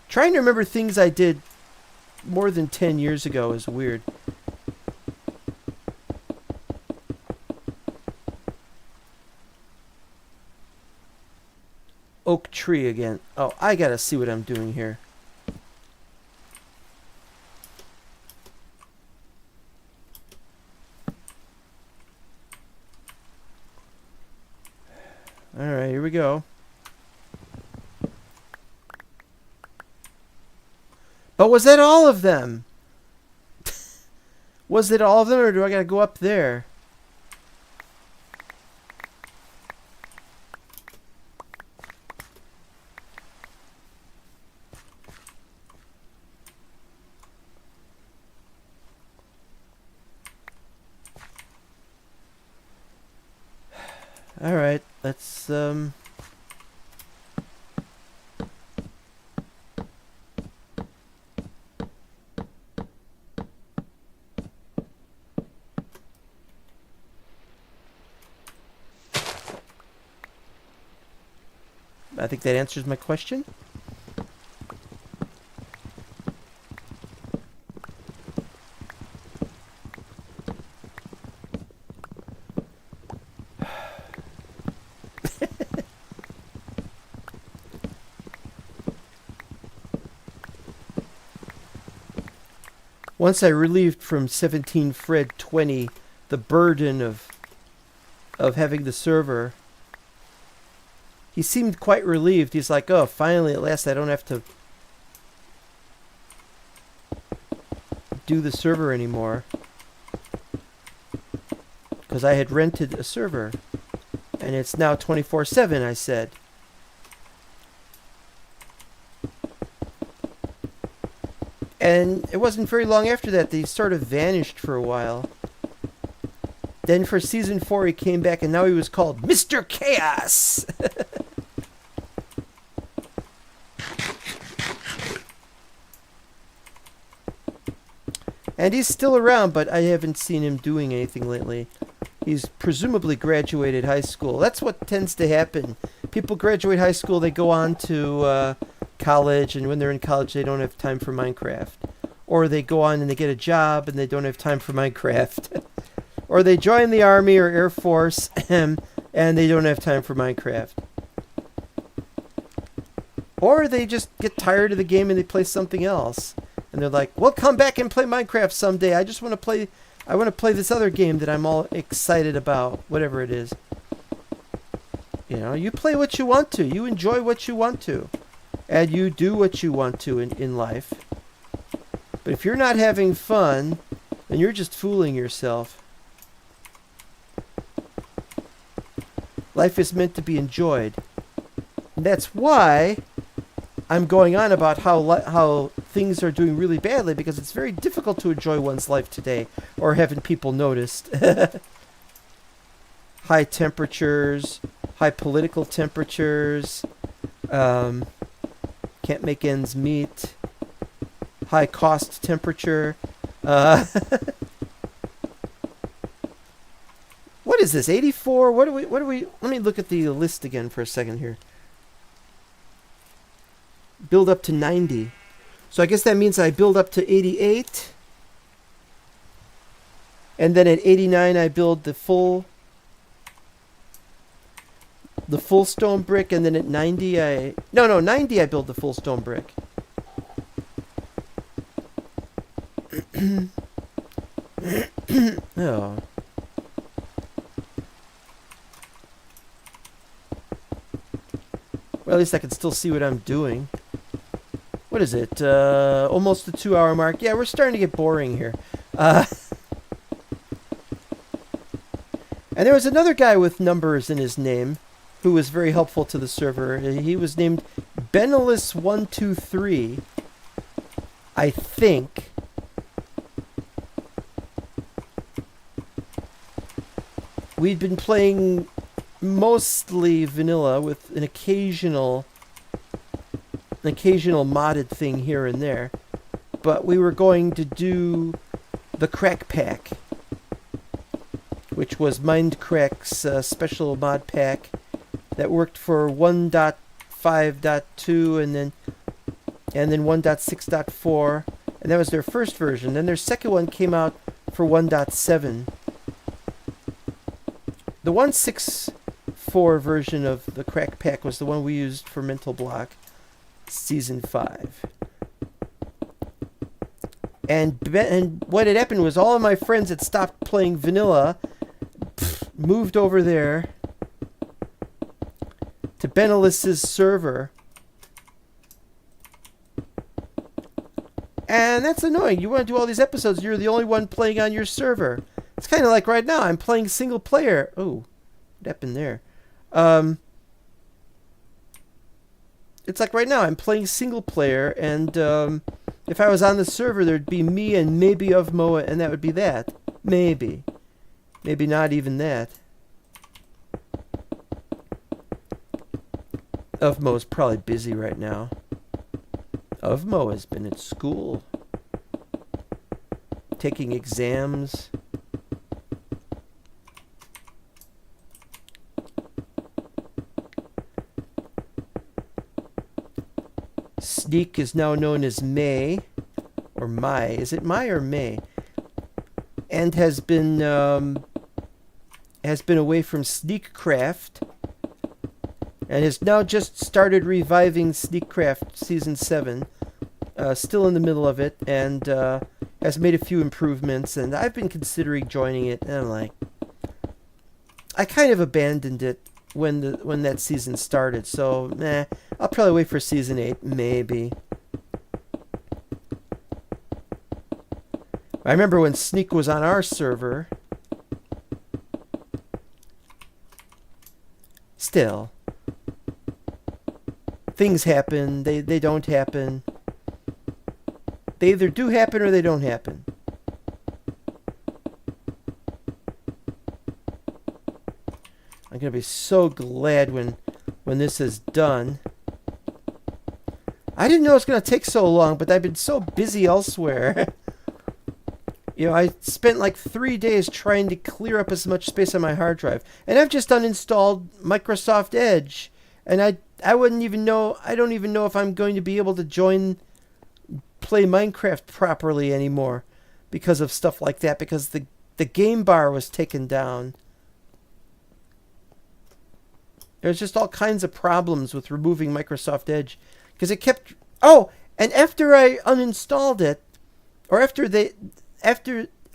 [SPEAKER 1] Trying to remember things I did more than 10 years ago is weird. Oak tree again. Oh, I gotta see what I'm doing here. Alright, here we go. But was that all of them? Was it all of them, or do I gotta go up there? Alright, let's, I think that answers my question. Once I relieved from 17 Fred 20 the burden of having the server, he seemed quite relieved. He's like, oh, finally, at last, I don't have to do the server anymore. Because I had rented a server. And it's now 24/7, I said. And it wasn't very long after that he sort of vanished for a while. Then for season 4 he came back, and now he was called Mr. Chaos. And he's still around, but I haven't seen him doing anything lately. He's presumably graduated high school. That's what tends to happen. People graduate high school, they go on to college, and when they're in college they don't have time for Minecraft. Or they go on and they get a job and they don't have time for Minecraft. Or they join the Army or Air Force and they don't have time for Minecraft. Or they just get tired of the game and they play something else. And they're like, we'll come back and play Minecraft someday. I just want to play... I want to play this other game that I'm all excited about. Whatever it is. You know, you play what you want to. You enjoy what you want to. And you do what you want to in life. But if you're not having fun, then you're just fooling yourself. Life is meant to be enjoyed. And that's why I'm going on about how things are doing really badly, because it's very difficult to enjoy one's life today, or haven't people noticed? High temperatures, high political temperatures, can't make ends meet, high cost temperature. What is this, 84? What do we, let me look at the list again for a second here. Build up to 90. So I guess that means I build up to 88. And then at 89 I build the full stone brick, and then at 90 90 I build the full stone brick. Oh. Well, at least I can still see what I'm doing. What is it? Almost the 2-hour mark. Yeah, we're starting to get boring here. And there was another guy with numbers in his name who was very helpful to the server. He was named Benelis123, I think. We'd been playing mostly vanilla with an occasional modded thing here and there, but we were going to do the crack pack, which was Mindcrack's special mod pack that worked for 1.5.2 and then 1.6.4, and that was their first version. Then their second one came out for 1.7. The 1.6.4 version of the crack pack was the one we used for Mental Block Season 5. And what had happened was all of my friends had stopped playing vanilla, moved over there to Benelis's server. And that's annoying. You want to do all these episodes, you're the only one playing on your server. It's kind of like right now, I'm playing single player. Oh, what happened there? It's like right now, I'm playing single player, and if I was on the server, there'd be me and maybe of Moa, and that would be that. Maybe. Maybe not even that. Of Mo's probably busy right now. Of Mo has been at school. Taking exams. Sneak is now known as May, or Mai. Is it Mai or May? And has been away from Sneakcraft, and has now just started reviving Sneakcraft Season 7. Still in the middle of it, and has made a few improvements. And I've been considering joining it, and I'm like, I kind of abandoned it when that season started. So, I'll probably wait for Season 8, maybe. I remember when Sneak was on our server. Still. Things happen, they don't happen. They either do happen or they don't happen. I'm going to be so glad when this is done. I didn't know it was going to take so long, but I've been so busy elsewhere. You know, I spent like 3 days trying to clear up as much space on my hard drive. And I've just uninstalled Microsoft Edge. And I don't even know if I'm going to be able to play Minecraft properly anymore because of stuff like that, because the game bar was taken down. There's just all kinds of problems with removing Microsoft Edge because it kept... Oh, and after I uninstalled it, or after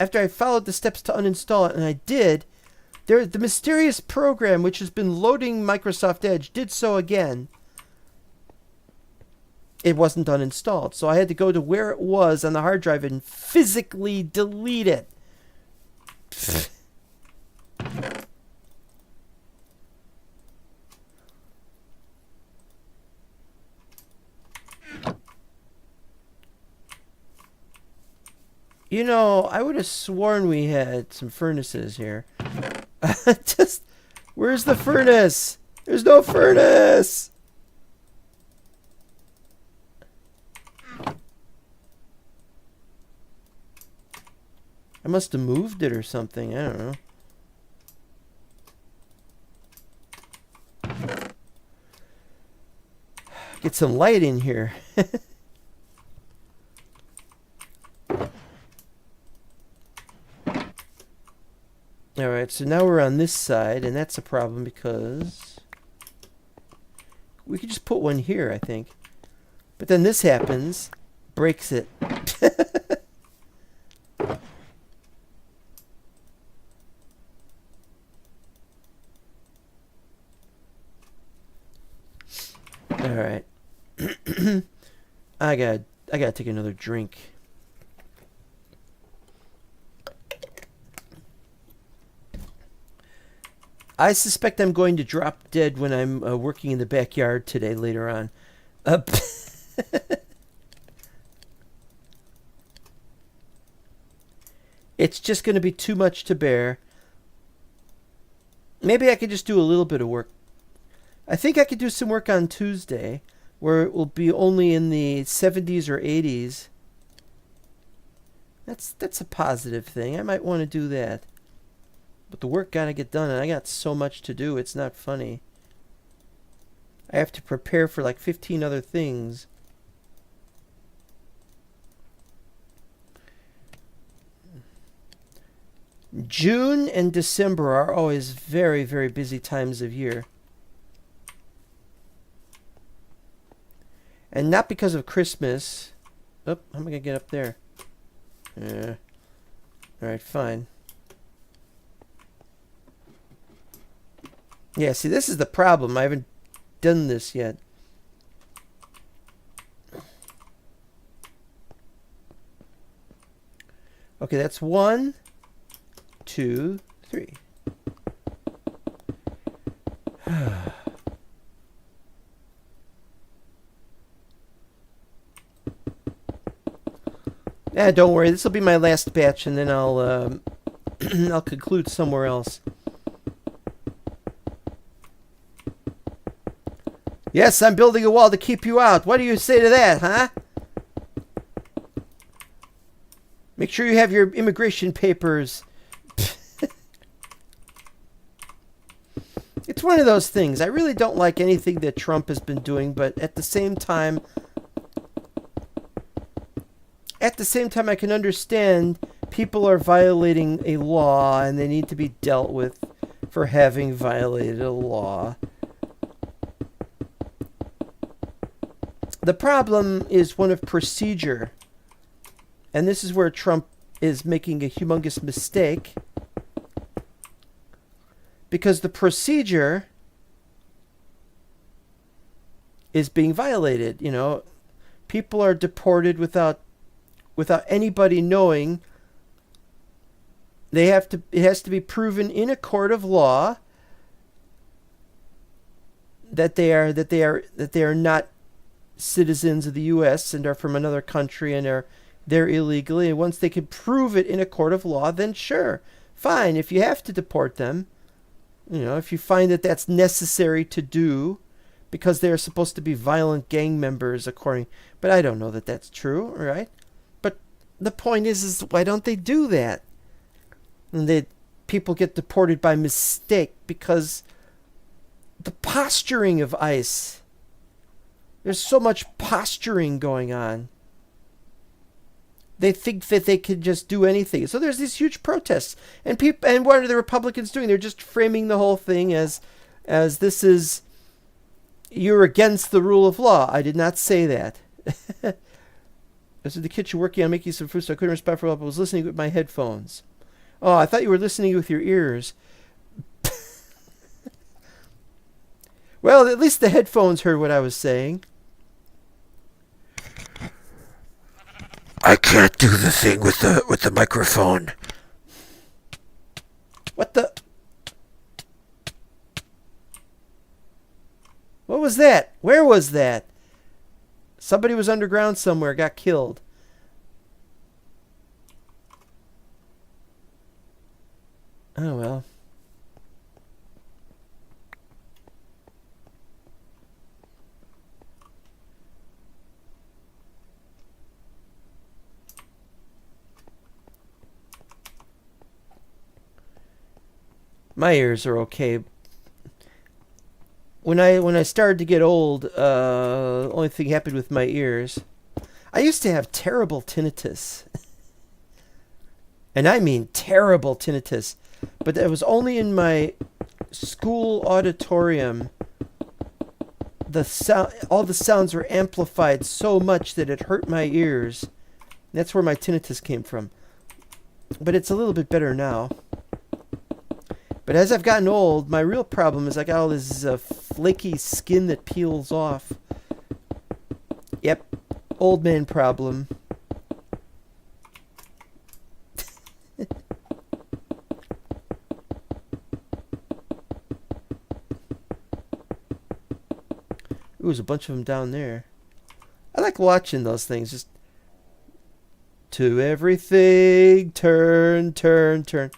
[SPEAKER 1] I followed the steps to uninstall it, and I did, the mysterious program which has been loading Microsoft Edge did so again. It wasn't uninstalled, so I had to go to where it was on the hard drive and physically delete it. You know, I would have sworn we had some furnaces here. Where's the furnace? There's no furnace! I must have moved it or something. I don't know. Get some light in here. Alright, so now we're on this side, and that's a problem because we could just put one here, I think. But then this happens, breaks it. All right. I gotta take another drink. I suspect I'm going to drop dead when I'm working in the backyard today later on. It's just going to be too much to bear. Maybe I could just do a little bit of work. I think I could do some work on Tuesday, where it will be only in the 70s or 80s. That's a positive thing. I might want to do that. But the work gotta get done, and I got so much to do, it's not funny. I have to prepare for like 15 other things. June and December are always very, very busy times of year. And not because of Christmas. Oh, how am I going to get up there? Alright, fine. Yeah, see, this is the problem. I haven't done this yet. Okay, that's 1, 2, 3. Don't worry. This will be my last batch, and then I'll I'll conclude somewhere else. Yes, I'm building a wall to keep you out. What do you say to that, huh? Make sure you have your immigration papers. It's one of those things. I really don't like anything that Trump has been doing, but at the same time, I can understand people are violating a law and they need to be dealt with for having violated a law. The problem is one of procedure. And this is where Trump is making a humongous mistake. Because the procedure is being violated. You know, people are deported without anybody knowing. It has to be proven in a court of law that they are not citizens of the U.S. and are from another country and are there illegally. And once they can prove it in a court of law, then sure, fine. If you have to deport them, you know, if you find that that's necessary to do because they're supposed to be violent gang members, but I don't know that that's true, right? But the point is why don't they do that? And people get deported by mistake because the posturing of ICE. There's so much posturing going on. They think that they could just do anything. So there's these huge protests. And what are the Republicans doing? They're just framing the whole thing as this is, you're against the rule of law. I did not say that. I was in the kitchen working on making some food, so I couldn't respond for a while, but I was listening with my headphones. Oh, I thought you were listening with your ears. Well, at least the headphones heard what I was saying. I can't do the thing with the microphone. What the? What was that? Where was that? Somebody was underground somewhere, got killed. Oh well. My ears are okay. When I started to get old, only thing happened with my ears. I used to have terrible tinnitus. And I mean terrible tinnitus. But it was only in my school auditorium. All the sounds were amplified so much that it hurt my ears. That's where my tinnitus came from. But it's a little bit better now. But as I've gotten old, my real problem is I got all this flaky skin that peels off Yep. Old man problem. Ooh, there's a bunch of them down there. I like watching those things. Just to everything, turn, turn, turn.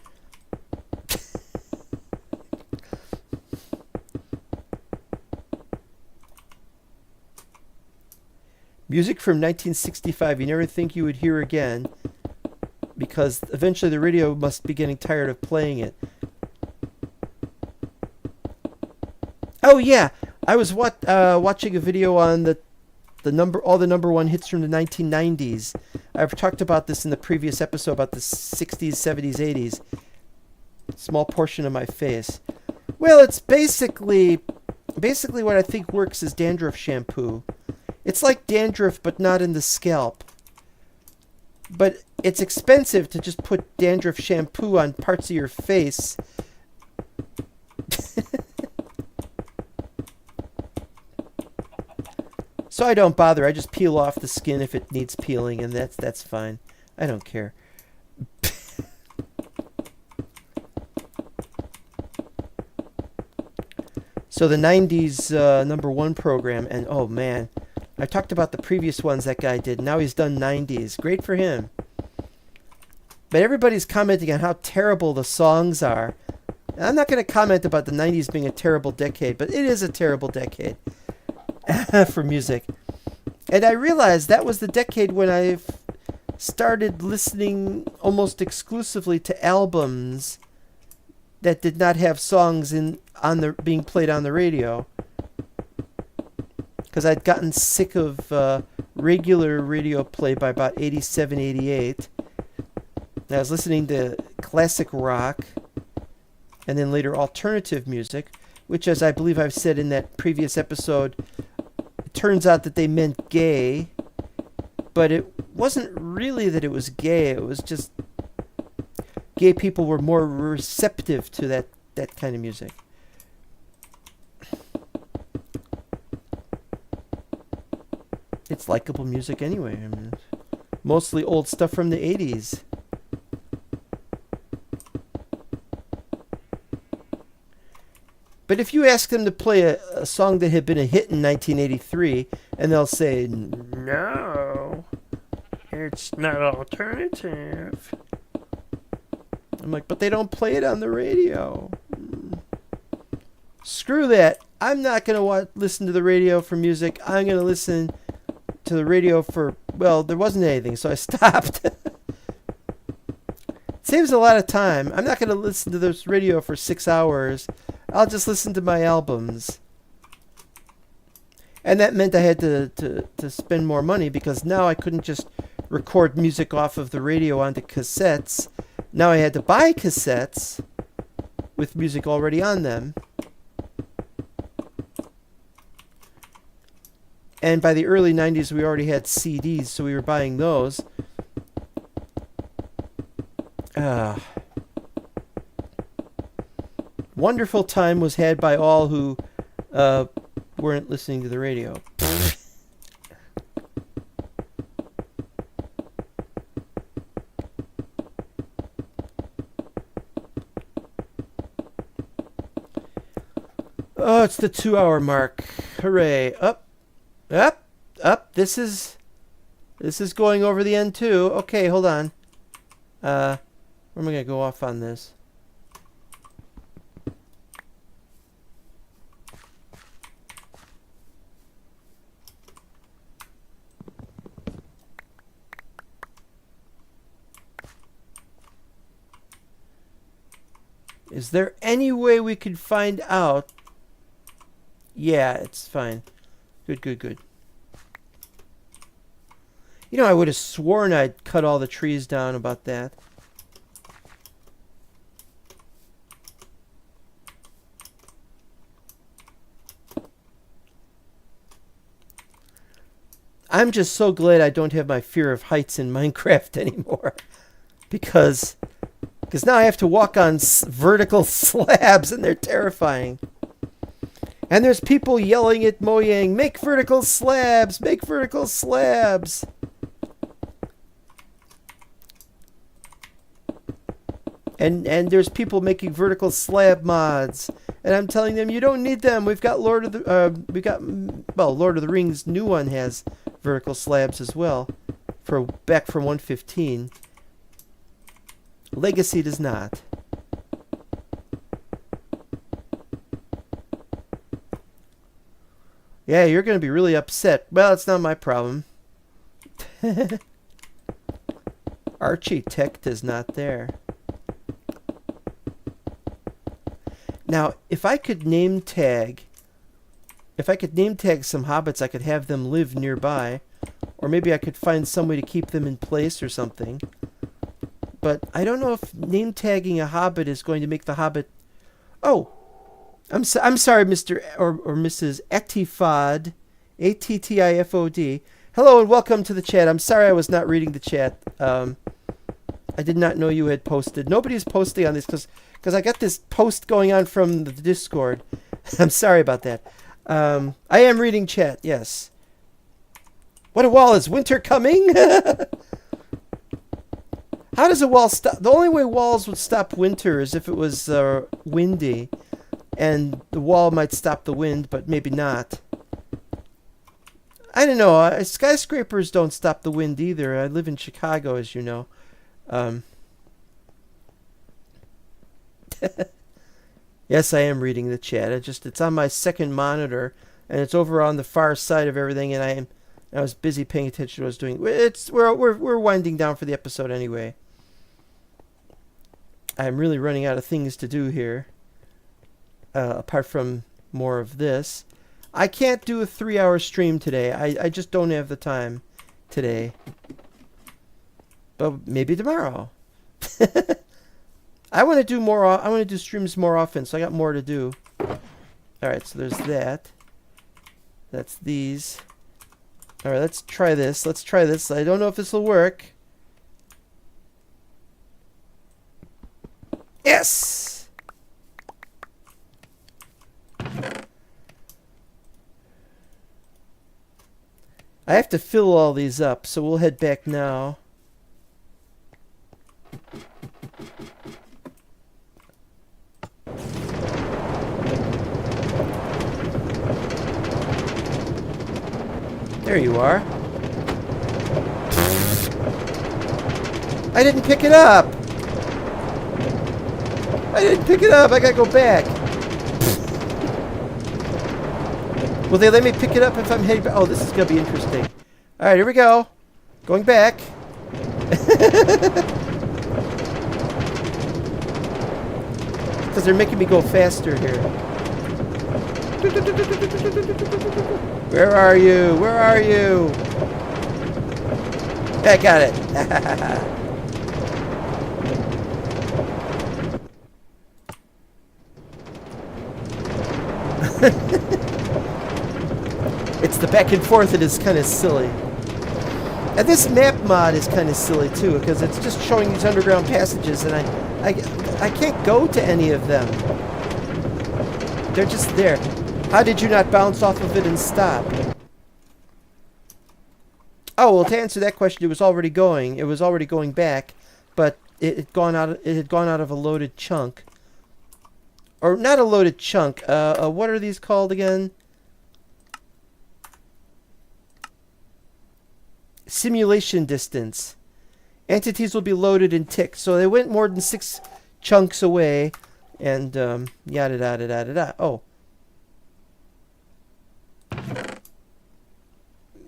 [SPEAKER 1] Music from 1965 you never think you would hear again, because eventually the radio must be getting tired of playing it. Oh yeah, I was watching a video on all the number one hits from the 1990s. I've talked about this in the previous episode about the 60s, 70s, 80s. Small portion of my face. Well, it's basically what I think works is dandruff shampoo. It's like dandruff, but not in the scalp. But it's expensive to just put dandruff shampoo on parts of your face. So I don't bother. I just peel off the skin if it needs peeling, and that's fine. I don't care. So the 90s number one program, and oh man, I talked about the previous ones that guy did. Now he's done 90s. Great for him. But everybody's commenting on how terrible the songs are. And I'm not going to comment about the 90s being a terrible decade, but it is a terrible decade for music. And I realized that was the decade when I started listening almost exclusively to albums that did not have songs being played on the radio. Because I'd gotten sick of regular radio play by about 87, 88. And I was listening to classic rock, and then later alternative music, which, as I believe I've said in that previous episode, it turns out that they meant gay, but it wasn't really that it was gay. It was just gay people were more receptive to that kind of music. It's likable music anyway. I mean, mostly old stuff from the 80s. But if you ask them to play a song that had been a hit in 1983, and they'll say, no, it's not alternative. I'm like, but they don't play it on the radio. Screw that. I'm not going to listen to the radio for music. I'm going to listen to the radio for, well, there wasn't anything, so I stopped. Saves a lot of time. I'm not going to listen to this radio for 6 hours. I'll just listen to my albums. And that meant I had to spend more money, because now I couldn't just record music off of the radio onto cassettes. Now I had to buy cassettes with music already on them. And by the early 90s, we already had CDs, so we were buying those. Wonderful time was had by all who weren't listening to the radio. Oh, it's the 2-hour mark. Hooray. Up. This is going over the end too. Okay, hold on. Where am I going to go off on this? Is there any way we could find out? Yeah, it's fine. Good. You know, I would have sworn I'd cut all the trees down about that. I'm just so glad I don't have my fear of heights in Minecraft anymore. Because now I have to walk on vertical slabs, and they're terrifying. And there's people yelling at Mojang, make vertical slabs, make vertical slabs. And there's people making vertical slab mods, and I'm telling them you don't need them. We've got Lord of the Rings. New one has vertical slabs as well, back from 115. Legacy does not. Yeah, you're going to be really upset. Well, it's not my problem. Architect is not there. Now, if I could name tag some hobbits, I could have them live nearby. Or maybe I could find some way to keep them in place or something. But I don't know if name tagging a hobbit is going to make the hobbit... Oh! I'm sorry, Mr. or Mrs. Attifod, Attifod. Hello and welcome to the chat. I'm sorry I was not reading the chat. I did not know you had posted. Nobody's posting on this because I got this post going on from the Discord. I'm sorry about that. I am reading chat, yes. What a wall! Is winter coming? How does a wall stop? The only way walls would stop winter is if it was windy. And the wall might stop the wind, but maybe not. I don't know. Skyscrapers don't stop the wind either. I live in Chicago, as you know. Yes, I am reading the chat. It's on my second monitor, and it's over on the far side of everything. And I was busy paying attention to what I was doing. We're winding down for the episode anyway. I'm really running out of things to do here. Apart from more of this. I can't do a 3-hour stream today. I just don't have the time today. But maybe tomorrow. I want to do more. I want to do streams more often, so I got more to do. Alright, so there's that. That's these. Alright, let's try this. Let's try this. I don't know if this will work. Yes! I have to fill all these up, so we'll head back now. There you are. I didn't pick it up! I didn't pick it up! I gotta go back! Will they let me pick it up if I'm heading back? Oh, this is going to be interesting. Alright, here we go. Going back. Because they're making me go faster here. Where are you? Where are you? I got it. It's the back and forth that is kind of silly. And this map mod is kind of silly too, because it's just showing these underground passages, and I can't go to any of them. They're just there. How did you not bounce off of it and stop? Oh, well, to answer that question, it was already going. It was already going back, but it had gone out of a loaded chunk. Or not a loaded chunk. What are these called again? Simulation distance. Entities will be loaded in ticks. So they went more than 6 chunks away, and yada yada yada yada. Oh.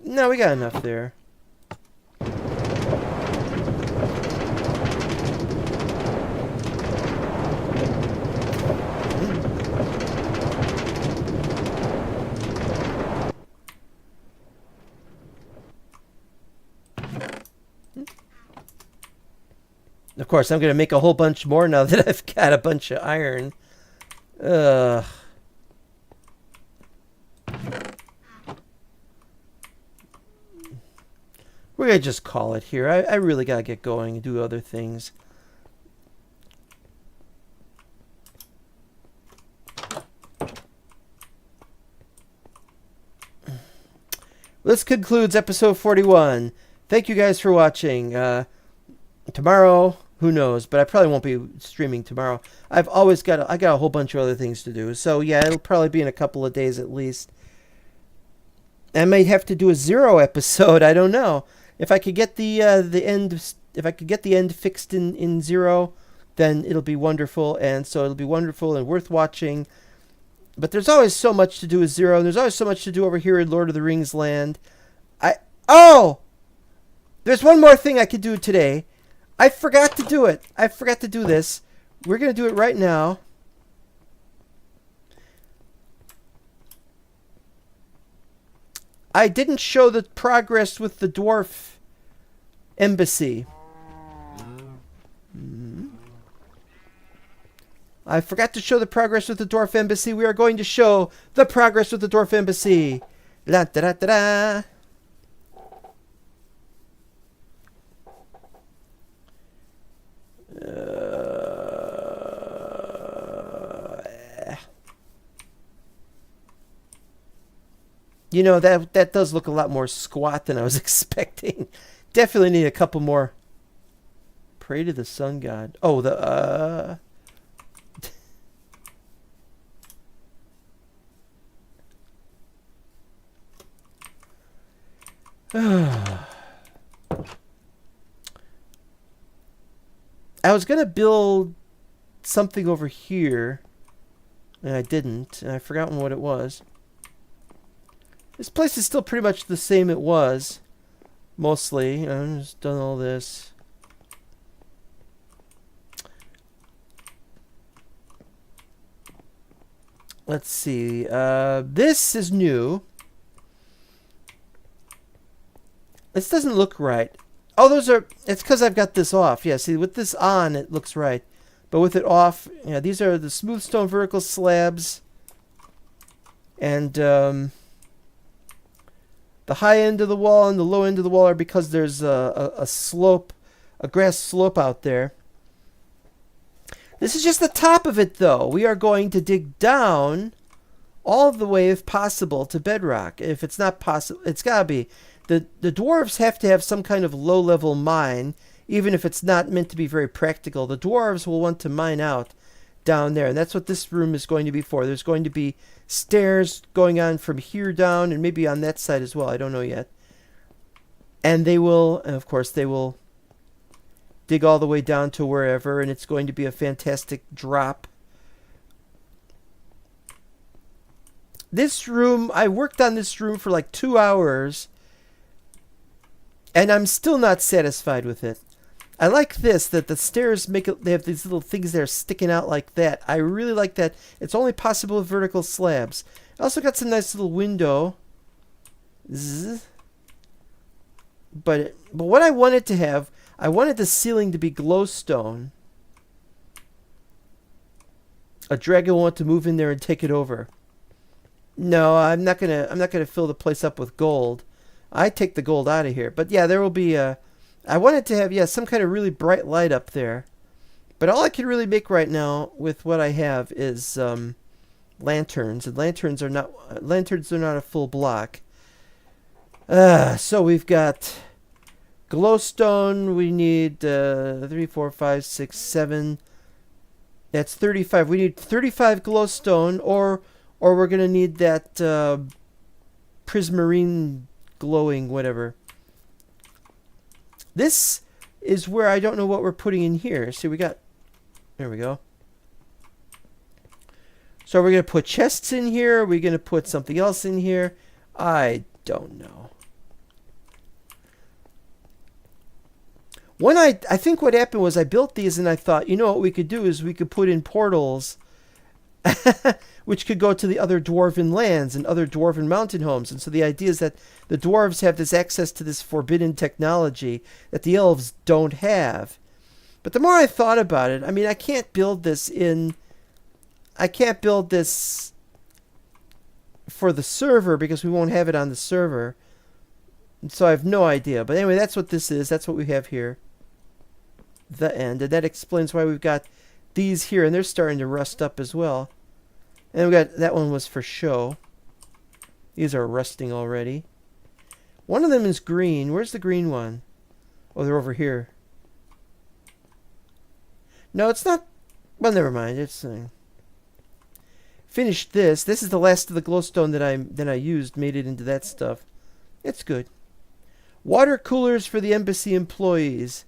[SPEAKER 1] No, we got enough there. Of course, I'm going to make a whole bunch more now that I've got a bunch of iron. Ugh. We're going to just call it here. I really got to get going and do other things. this concludes episode 41. Thank you guys for watching. Tomorrow, who knows, but I probably won't be streaming tomorrow. I got a whole bunch of other things to do. So yeah, it'll probably be in a couple of days at least. I may have to do a Zero episode. I don't know. If I could get the end fixed in Zero, then it'll be wonderful, and so it'll be wonderful and worth watching. But there's always so much to do with Zero, and there's always so much to do over here in Lord of the Rings land. There's one more thing I could do today. I forgot to do it. I forgot to do this. We're going to do it right now. I didn't show the progress with the dwarf embassy. I forgot to show the progress with the dwarf embassy. We are going to show the progress with the dwarf embassy. La da da da da. You know, that does look a lot more squat than I was expecting. Definitely need a couple more. Pray to the sun god. Oh, the I was gonna build something over here, and I didn't, and I've forgotten what it was. This place is still pretty much the same it was, mostly. I've just done all this. Let's see. This is new. This doesn't look right. Oh, those are... It's because I've got this off. Yeah, see, with this on, it looks right. But with it off, yeah, these are the smooth stone vertical slabs. And the high end of the wall and the low end of the wall are because there's a slope, a grass slope out there. This is just the top of it, though. We are going to dig down all the way, if possible, to bedrock. If it's not possible, it's got to be. The dwarves have to have some kind of low-level mine, even if it's not meant to be very practical. The dwarves will want to mine out down there, and that's what this room is going to be for. There's going to be stairs going on from here down, and maybe on that side as well. I don't know yet. And they will, and of course, they will dig all the way down to wherever, and it's going to be a fantastic drop. This room, I worked on this room for like 2 hours, and I'm still not satisfied with it. I like this, that the stairs make it, they have these little things that are sticking out like that. I really like that. It's only possible with vertical slabs. I also got some nice little window. Zzz. But what I wanted to have, I wanted the ceiling to be glowstone. A dragon will want to move in there and take it over. No, I'm not gonna fill the place up with gold. I take the gold out of here. But yeah, there will be a... I wanted to have, yeah, some kind of really bright light up there. But all I can really make right now with what I have is lanterns. And lanterns are not a full block. So we've got glowstone. We need 3, 4, 5, 6, 7. That's 35. We need 35 glowstone, or we're going to need that prismarine glowing whatever. This is where I don't know what we're putting in here. See, we got... There we go. So we're going to put chests in here. Are we going to put something else in here? I don't know. I think what happened was I built these and I thought, you know what we could do is we could put in portals which could go to the other dwarven lands and other dwarven mountain homes. And so the idea is that the dwarves have this access to this forbidden technology that the elves don't have. But the more I thought about it, I mean, I can't build this for the server because we won't have it on the server. And so I have no idea. But anyway, that's what this is. That's what we have here. The end. And that explains why we've got these here. And they're starting to rust up as well. And we got, that one was for show. These are rusting already. One of them is green. Where's the green one? Oh, they're over here. No, it's not. Well, never mind. It's finished this. This is the last of the glowstone that I used. Made it into that stuff. It's good. Water coolers for the embassy employees.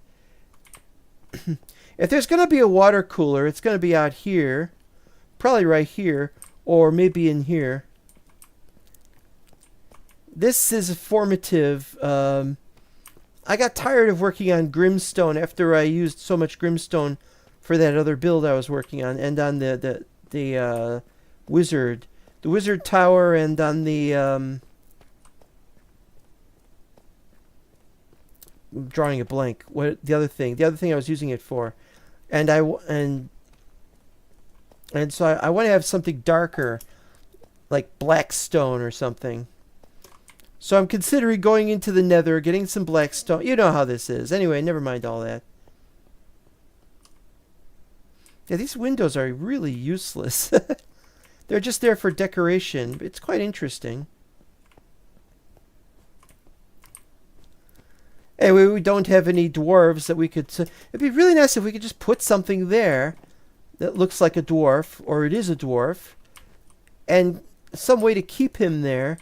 [SPEAKER 1] If there's going to be a water cooler, it's going to be out here. Probably right here. Or maybe in here. This is formative. I got tired of working on Grimstone after I used so much Grimstone for that other build I was working on. And on the Wizard. The Wizard Tower and on the... I'm drawing a blank. What the other thing? The other thing I was using it for. And so I want to have something darker, like black stone or something. So I'm considering going into the Nether, getting some black stone. You know how this is. Anyway, never mind all that. Yeah, these windows are really useless. They're just there for decoration. It's quite interesting. Anyway, we don't have any dwarves that we could... It'd be really nice if we could just put something there that looks like a dwarf, or it is a dwarf, and some way to keep him there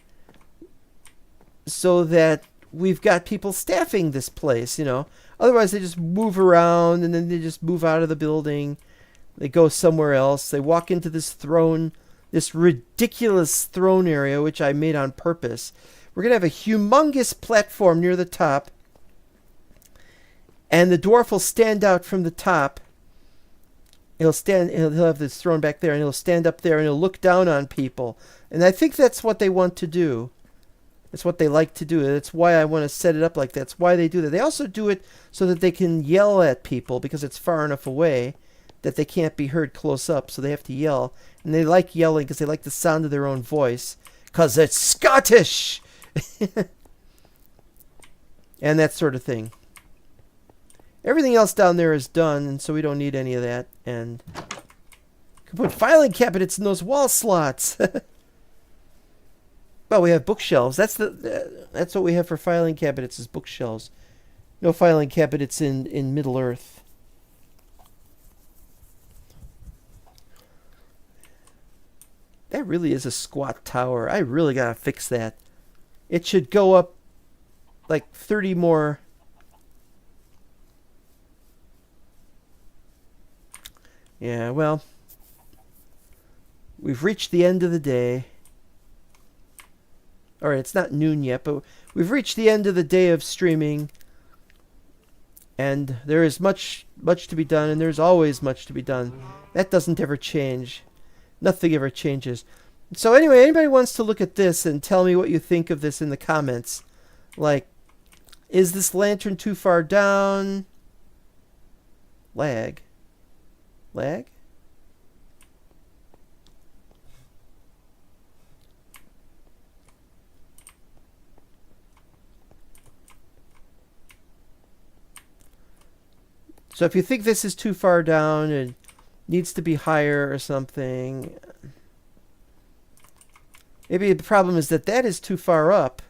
[SPEAKER 1] so that we've got people staffing this place, you know. Otherwise, they just move around, and then they just move out of the building. They go somewhere else. They walk into this throne, this ridiculous throne area, which I made on purpose. We're going to have a humongous platform near the top, and the dwarf will stand out from the top. He'll have this throne back there, and he'll stand up there, and he'll look down on people. And I think that's what they want to do. That's what they like to do. That's why I want to set it up like that. That's why they do that. They also do it so that they can yell at people because it's far enough away that they can't be heard close up, so they have to yell. And they like yelling because they like the sound of their own voice because it's Scottish! And that sort of thing. Everything else down there is done, and so we don't need any of that. And can put filing cabinets in those wall slots. Well, we have bookshelves. That's what we have for filing cabinets is bookshelves. No filing cabinets in Middle Earth. That really is a squat tower. I really gotta fix that. It should go up like 30 more. Yeah, well, we've reached the end of the day. Alright, it's not noon yet, but we've reached the end of the day of streaming. And there is much to be done, and there's always much to be done. That doesn't ever change. Nothing ever changes. So anyway, anybody wants to look at this and tell me what you think of this in the comments. Like, is this lantern too far down? Lag? So if you think this is too far down and needs to be higher or something, maybe the problem is that is too far up.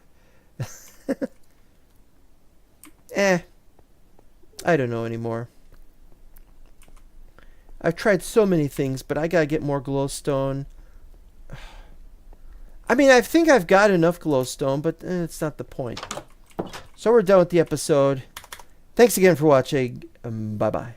[SPEAKER 1] I don't know anymore. I've tried so many things, but I gotta get more glowstone. I mean, I think I've got enough glowstone, but it's not the point. So we're done with the episode. Thanks again for watching. Bye-bye.